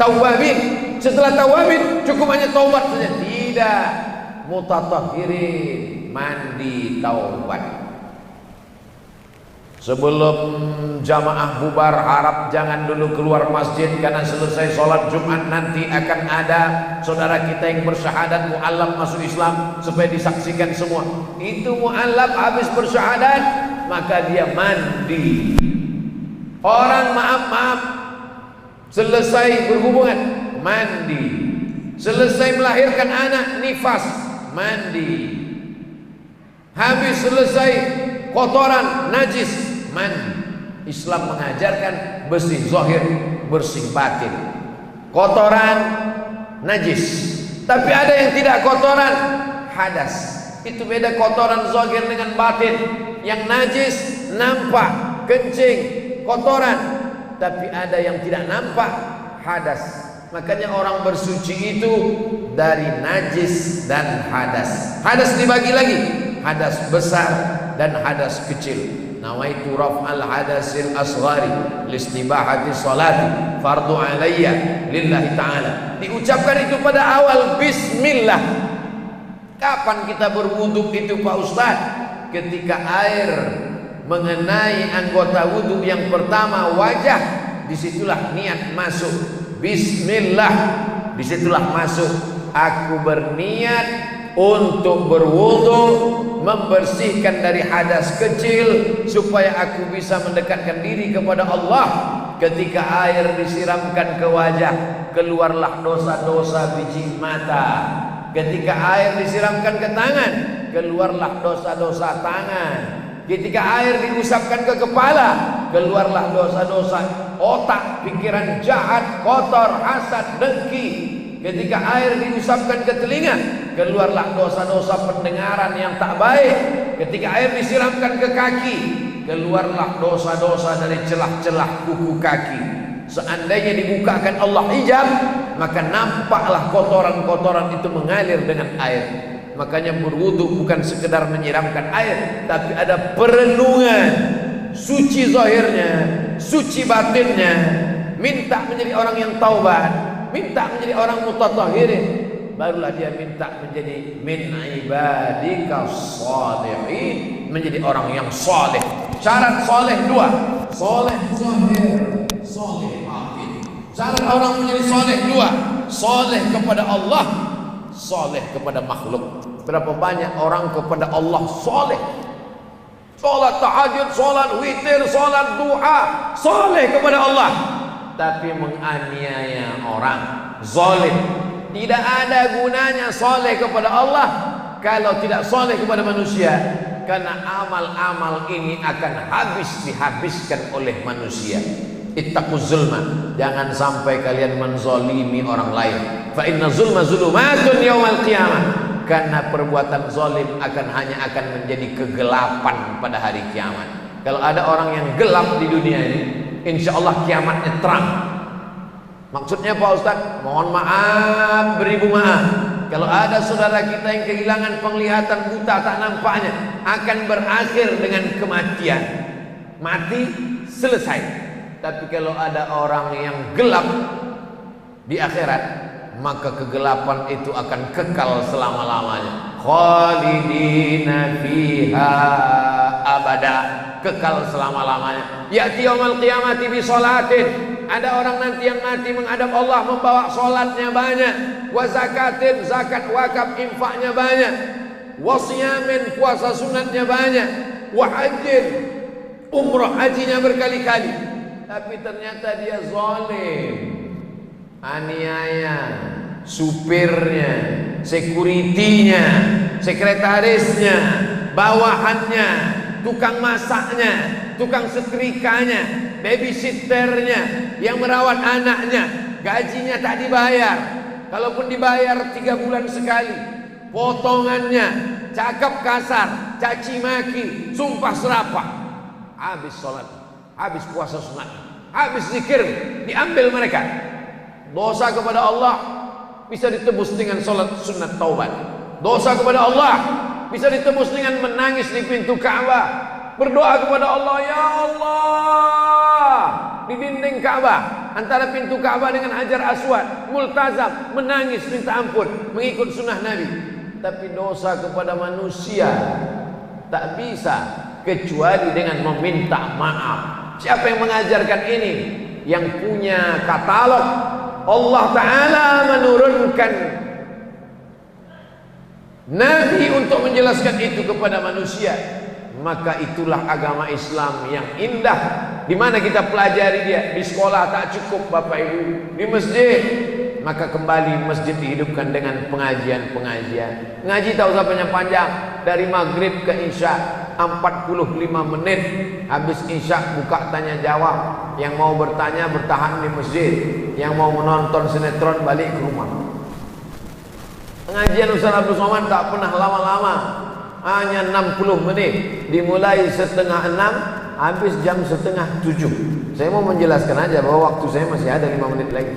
Tawabin. Setelah tawabin cukup hanya taubat saja. Tidak. Mutatahhirin. mandi taubat. Sebelum jamaah bubar, harap jangan dulu keluar masjid, karena selesai sholat Jumat nanti akan ada saudara kita yang bersyahadat mu'allaf masuk Islam supaya disaksikan semua. Itu mu'allaf habis bersyahadat maka dia mandi. Orang maaf selesai berhubungan mandi, selesai melahirkan anak nifas mandi, habis selesai kotoran najis mandi. Islam mengajarkan bersih zahir, bersih batin. Kotoran najis, tapi ada yang tidak kotoran hadas. Itu beda kotoran zahir dengan batin. Yang najis nampak kencing, kotoran, tapi ada yang tidak nampak hadas. Makanya orang bersuci itu dari najis dan hadas. Hadas dibagi lagi, hadas besar dan hadas kecil. Nawaitu raf'al hadasil asghari listibahati salati fardu alayya lillahi ta'ala. Diucapkan itu pada awal bismillah. Kapan kita berwudu itu Pak Ustaz? Ketika air mengenai anggota wudu yang pertama wajah, disitulah niat masuk. Bismillah, disitulah masuk. Aku berniat untuk berwudu, membersihkan dari hadas kecil supaya aku bisa mendekatkan diri kepada Allah. Ketika air disiramkan ke wajah, keluarlah dosa-dosa biji mata. Ketika air disiramkan ke tangan, keluarlah dosa-dosa tangan. Ketika air diusapkan ke kepala, keluarlah dosa-dosa otak, pikiran jahat, kotor, hasad, dengki. Ketika air diusapkan ke telinga, keluarlah dosa-dosa pendengaran yang tak baik. Ketika air disiramkan ke kaki, keluarlah dosa-dosa dari celah-celah kuku kaki. Seandainya dibukakan Allah hijab, maka nampaklah kotoran-kotoran itu mengalir dengan air. Makanya berwudu bukan sekedar menyiramkan air, tapi ada perenungan, suci zahirnya, suci batinnya, minta menjadi orang yang taubat, minta menjadi orang mutatahhirin, barulah dia minta menjadi min ibadika shalihin, menjadi orang yang saleh. Syarat saleh dua, saleh zahir, saleh batin. Syarat orang menjadi saleh dua, saleh kepada Allah, saleh kepada makhluk. Berapa banyak orang kepada Allah saleh, salat tahajud, salat witir, salat duha, saleh kepada Allah, tapi menganiaya orang, zalim. Tidak ada gunanya saleh kepada Allah kalau tidak saleh kepada manusia, karena amal-amal ini akan dihabiskan oleh manusia. Ittaquz zulma, jangan sampai kalian menzalimi orang lain. Fa inna zulma zulumatun yaumal qiyamah, karena perbuatan zalim akan menjadi kegelapan pada hari kiamat. Kalau ada orang yang gelap di dunia ini, insya Allah kiamatnya terang. Maksudnya Pak Ustaz, mohon maaf, beribu maaf, kalau ada saudara kita yang kehilangan penglihatan, buta tak nampaknya, akan berakhir dengan kematian. Mati, selesai. Tapi kalau ada orang yang gelap di akhirat, maka kegelapan itu akan kekal selama-lamanya. Khalidina fiha abada, kekal selama-lamanya. Ya'ti yaumul qiyamati bi sholatin, ada orang nanti yang mati menghadap Allah membawa sholatnya banyak, wa zakatin, zakat wakaf infaknya banyak, wa siyamin, puasa sunatnya banyak, wa hajjin, umrah hajinya berkali-kali. Tapi ternyata dia zalim, aniaya supirnya, sekuritinya, sekretarisnya, bawahannya, tukang masaknya, tukang setrikanya, babysitternya, yang merawat anaknya, gajinya tak dibayar. Kalaupun dibayar 3 bulan sekali, potongannya, cakap kasar, caci maki, sumpah serapah. Habis sholat, habis puasa sunat, habis zikir, diambil mereka. Dosa kepada Allah bisa ditebus dengan sholat sunat taubat. Dosa kepada Allah bisa ditebus dengan menangis di pintu Ka'bah, berdoa kepada Allah, ya Allah, di dinding Ka'bah, antara pintu Ka'bah dengan Hajar Aswad, multazam, menangis minta ampun, mengikut sunnah Nabi. tapi dosa kepada manusia tak bisa kecuali dengan meminta maaf. Siapa yang mengajarkan ini? Yang punya katalog. Allah Ta'ala menurunkan Nabi untuk menjelaskan itu kepada manusia. Maka itulah agama Islam yang indah. Di mana kita pelajari dia? Di sekolah tak cukup Bapak Ibu, di masjid. Maka kembali masjid dihidupkan dengan pengajian-pengajian. Ngaji tak usah panjang-panjang. Dari maghrib ke isya 45 menit. Habis isya buka tanya jawab. Yang mau bertanya bertahan di masjid. Yang mau menonton sinetron balik ke rumah. Pengajian Ustaz Abdul Somad tak pernah lama-lama, hanya 60 menit. Dimulai 5:30, habis jam 6:30. Saya mau menjelaskan aja bahwa waktu saya masih ada 5 menit lagi.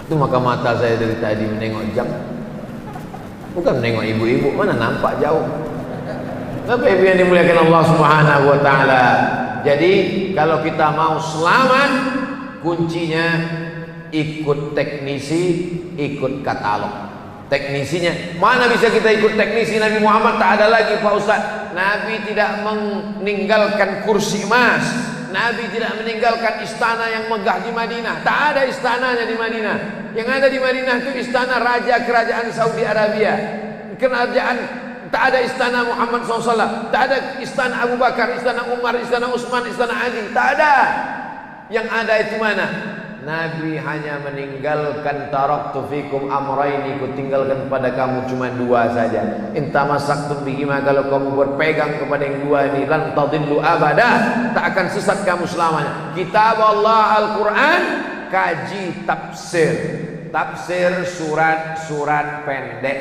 Itu maka mata saya dari tadi menengok jam, bukan menengok ibu-ibu, mana nampak jauh. Bapak Ibu yang dimuliakan Allah Subhanahu wa Ta'ala. Jadi kalau kita mau selamat, kuncinya ikut teknisi, ikut katalog. Teknisinya, mana bisa kita ikut teknisi Nabi Muhammad? Tak ada lagi Pak Ustaz. Nabi tidak meninggalkan kursi emas. Nabi tidak meninggalkan istana yang megah di Madinah. Tak ada istananya di Madinah. Yang ada di Madinah itu istana raja kerajaan Saudi Arabia. Kerajaan, tak ada istana Muhammad SAW. Tak ada istana Abu Bakar, istana Umar, istana Utsman, istana Ali. Tak ada. Yang ada itu mana? Nabi hanya meninggalkan taraktu fikum amraini, ku tinggalkan pada kamu cuma 2 saja. Intamasaktum bihima, kalau kamu berpegang kepada yang 2 ini, lan tadillu abada, tak akan sesat kamu selamanya. Kitab Allah Al-Quran, kaji tafsir. Tafsir surat-surat pendek.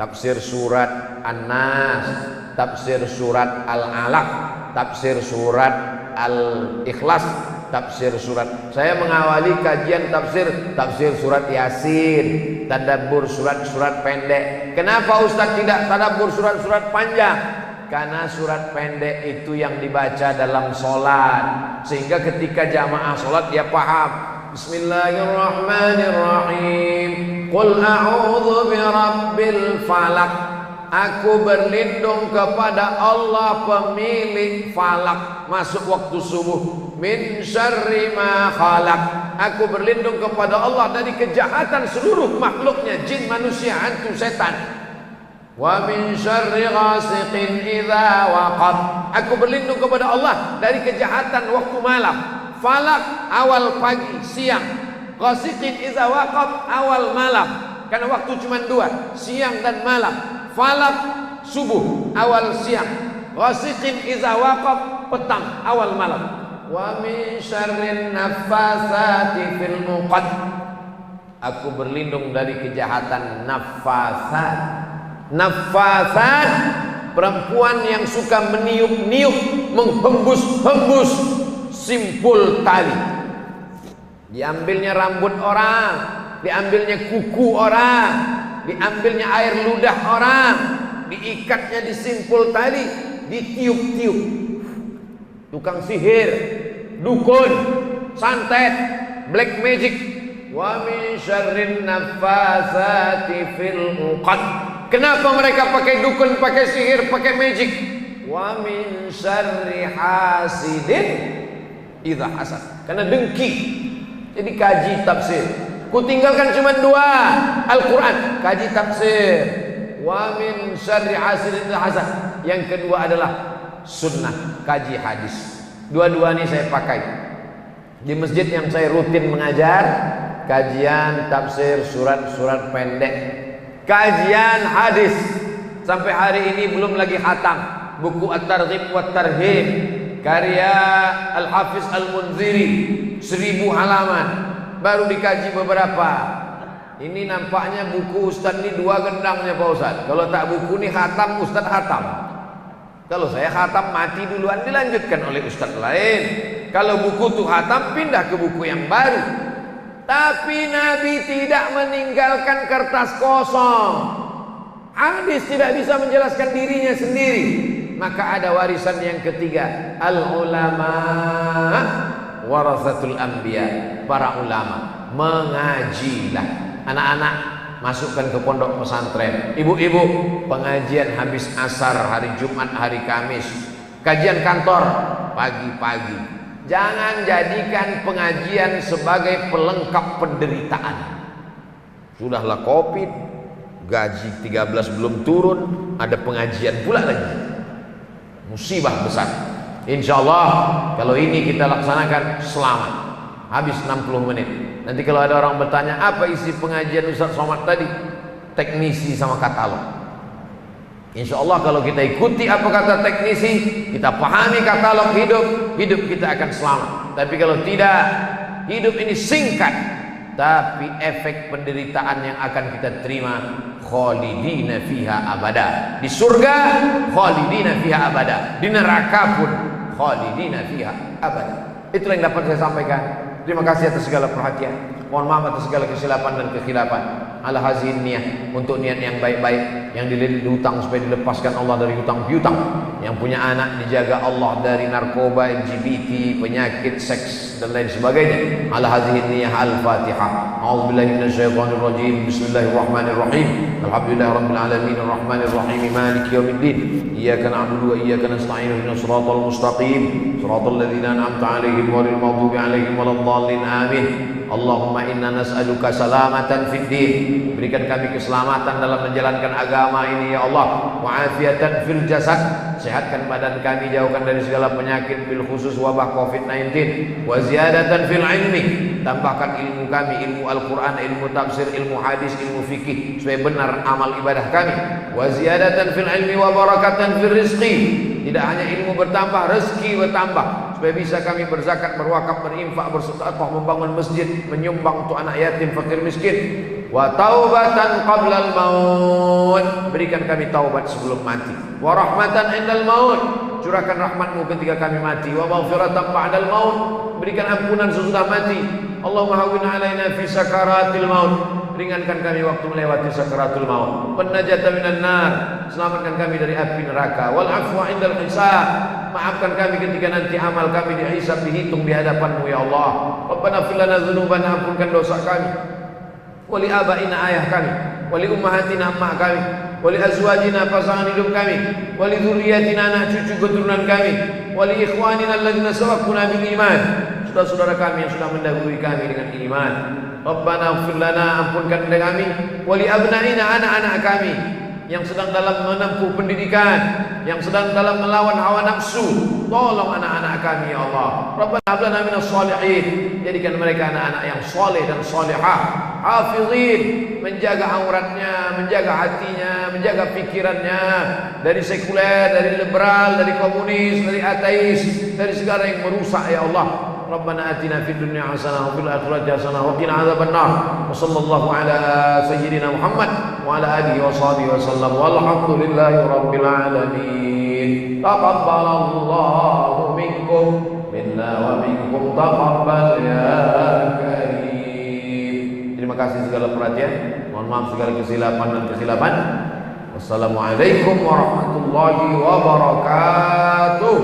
Tafsir surat An-Nas, tafsir surat Al-Alaq, tafsir surat Al-Ikhlas, tafsir surat. Saya mengawali kajian tafsir surat Yasin, tadabbur surat-surat pendek. Kenapa Ustaz tidak tadabbur surat-surat panjang? Karena surat pendek itu yang dibaca dalam sholat, sehingga ketika jamaah sholat dia paham. Bismillahirrahmanirrahim. Qul a'udzu birabbil falaq. Aku berlindung kepada Allah pemilik falak. Masuk waktu subuh. Min syarri ma khalaq. Aku berlindung kepada Allah dari kejahatan seluruh makhluknya, jin, manusia, hantu, setan. Wa min syarri ghasiqin idza waqab. Aku berlindung kepada Allah dari kejahatan waktu malam. Falak awal pagi, siang. Ghasiqin idza waqab awal malam. Karena waktu cuma 2, siang dan malam. Falak subuh awal siang, ghasiqin idza waqab petang awal malam. Wa min syarrin naffasati fil 'uqad. Aku berlindung dari kejahatan naffasat. Naffasat, perempuan yang suka meniup-niup, menghembus-hembus simpul tali. Diambilnya rambut orang, diambilnya kuku orang, diambilnya air ludah orang, diikatnya di simpul tali, ditiup-tiup. Tukang sihir, dukun, santet, black magic. Wa min syarrin naffasati fil 'uqad. Kenapa mereka pakai dukun, pakai sihir, pakai magic? Wa min syarri hasidin idza hasad. Karena dengki. Jadi kaji tafsir. Ku tinggalkan cuma 2, Al-Quran, kaji tafsir. Wa min syarri hasidin idza hasad. Yang kedua adalah sunnah, kaji hadis. Dua-dua ini saya pakai di masjid yang saya rutin mengajar. Kajian tafsir surat-surat pendek, kajian hadis. Sampai hari ini belum lagi khatam buku At-Targhib wa Tarhib karya Al-Hafiz Al-Munziri, 1000 halaman. Baru dikaji beberapa. Ini nampaknya buku Ustaz ini 2 gendangnya Pak Ustaz. Kalau tak buku ini khatam, Ustaz khatam. Kalau saya khatam mati duluan, dilanjutkan oleh Ustaz lain. Kalau buku itu khatam, pindah ke buku yang baru. Tapi Nabi tidak meninggalkan kertas kosong. Hadis tidak bisa menjelaskan dirinya sendiri. Maka ada warisan yang ketiga, al-ulama warasatul anbiya. Para ulama, mengajilah. Anak-anak, masukkan ke pondok pesantren. Ibu-ibu, pengajian habis asar hari Jumat, hari Kamis, kajian kantor pagi-pagi. Jangan jadikan pengajian sebagai pelengkap penderitaan. Sudahlah Covid, gaji 13 belum turun, ada pengajian pula lagi. Musibah besar. Insya Allah kalau ini kita laksanakan selamat. Habis 60 menit. Nanti kalau ada orang bertanya apa isi pengajian Ustaz Somad tadi, teknisi sama katalog. Insya Allah kalau kita ikuti apa kata teknisi, kita pahami katalog hidup kita akan selamat. Tapi kalau tidak, hidup ini singkat, tapi efek penderitaan yang akan kita terima khalidina fiha abada. Di surga khalidina fiha abada, di neraka pun khalidina fiha abada. Itulah yang dapat saya sampaikan. Terima kasih atas segala perhatian. Mohon maaf atas segala kesilapan dan kekhilafan. Ala hazin niat, untuk niat yang baik-baik, yang dililit hutang supaya dilepaskan Allah dari hutang piutang, yang punya anak dijaga Allah dari narkoba, LGBT, penyakit seks dan lain sebagainya. Ala hazin niat. Al-Fatihah. A'udzubillahi minasyaitonir rajim. Bismillahirrahmanirrahim. Alhamdulillahirabbil alamin arrahmanir rahim maliki yaumiddin. Iyyaka na'budu wa iyyaka nasta'in. Ihdinas siratal mustaqim. Siratal ladzina an'amta 'alaihim ghairil maghdubi 'alaihim waladdallin. Amin. Allahumma inna nas'aluka salamatan fid din. Berikan kami keselamatan dalam menjalankan agama ini ya Allah. Wa'afiatan fil jasad. Sehatkan badan kami, jauhkan dari segala penyakit, bil khusus wabah Covid-19. Wa ziyadatan fil ilmi. Tambahkan ilmu kami, ilmu Al-Quran, ilmu tafsir, ilmu hadis, ilmu fikih, supaya benar amal ibadah kami. Wa ziyadatan fil ilmi wa barakatan fil rizqi. Tidak hanya ilmu bertambah, rezeki bertambah, supaya bisa kami berzakat, berwakaf, berinfak, bersedekah, membangun masjid, menyumbang untuk anak yatim, fakir miskin. Wa taubatan qablal maut. Berikan kami taubat sebelum mati. Wa rahmatan indal maut. Curahkan rahmatmu ketika kami mati. Wa maghfiratan ba'dal maut. Berikan ampunan sesudah mati. Allahumma hawwin alaina fi sakaratil maut. Ringankan kami waktu melewati sakaratul maut. Wan najata minan nar. Selamatkan kami dari api neraka. Wal afwa indal hisab. Maafkan kami ketika nanti amal kami dihisab, dihitung di hadapan-Mu ya Allah. Rabbana fir lana dzunubana, ampunkan dosa kami. Wali abaina, ayah kami. Wali ummahatina, emak kami. Wali azwajina, pasangan hidup kami. Wali dzurriyyatina, anak cucu keturunan kami. Wali ikhwanina alladzina sabaquna bil iman. Saudara-saudara kami yang sudah mendahului kami dengan iman. Rabbana ighfir lana, ampunkan kepada kami. Wali abnaina, anak-anak kami yang sedang dalam menempuh pendidikan, yang sedang dalam melawan hawa nafsu. Tolong anak-anak kami ya Allah. Rabbana hab lana minas shalihin. Jadikan mereka anak-anak yang soleh dan solehah. Hafizin, menjaga auratnya, menjaga hatinya, menjaga pikirannya dari sekuler, dari liberal, dari komunis, dari ateis, dari segala yang merusak ya Allah. Rabbana atina fid dunya hasanah wa fil akhirati hasanah wa qina adzabannar. Wa sallallahu ala sayyidina Muhammad wa ala alihi wa sahbihi wa sallam. Walhamdulillahi rabbil alamin. Taqabbalallahu minkum minna wa minkum taqabbal ya karim. Terima kasih segala perhatian. Mohon maaf segala kesilapan dan kesilapan. Wassalamualaikum warahmatullahi wabarakatuh.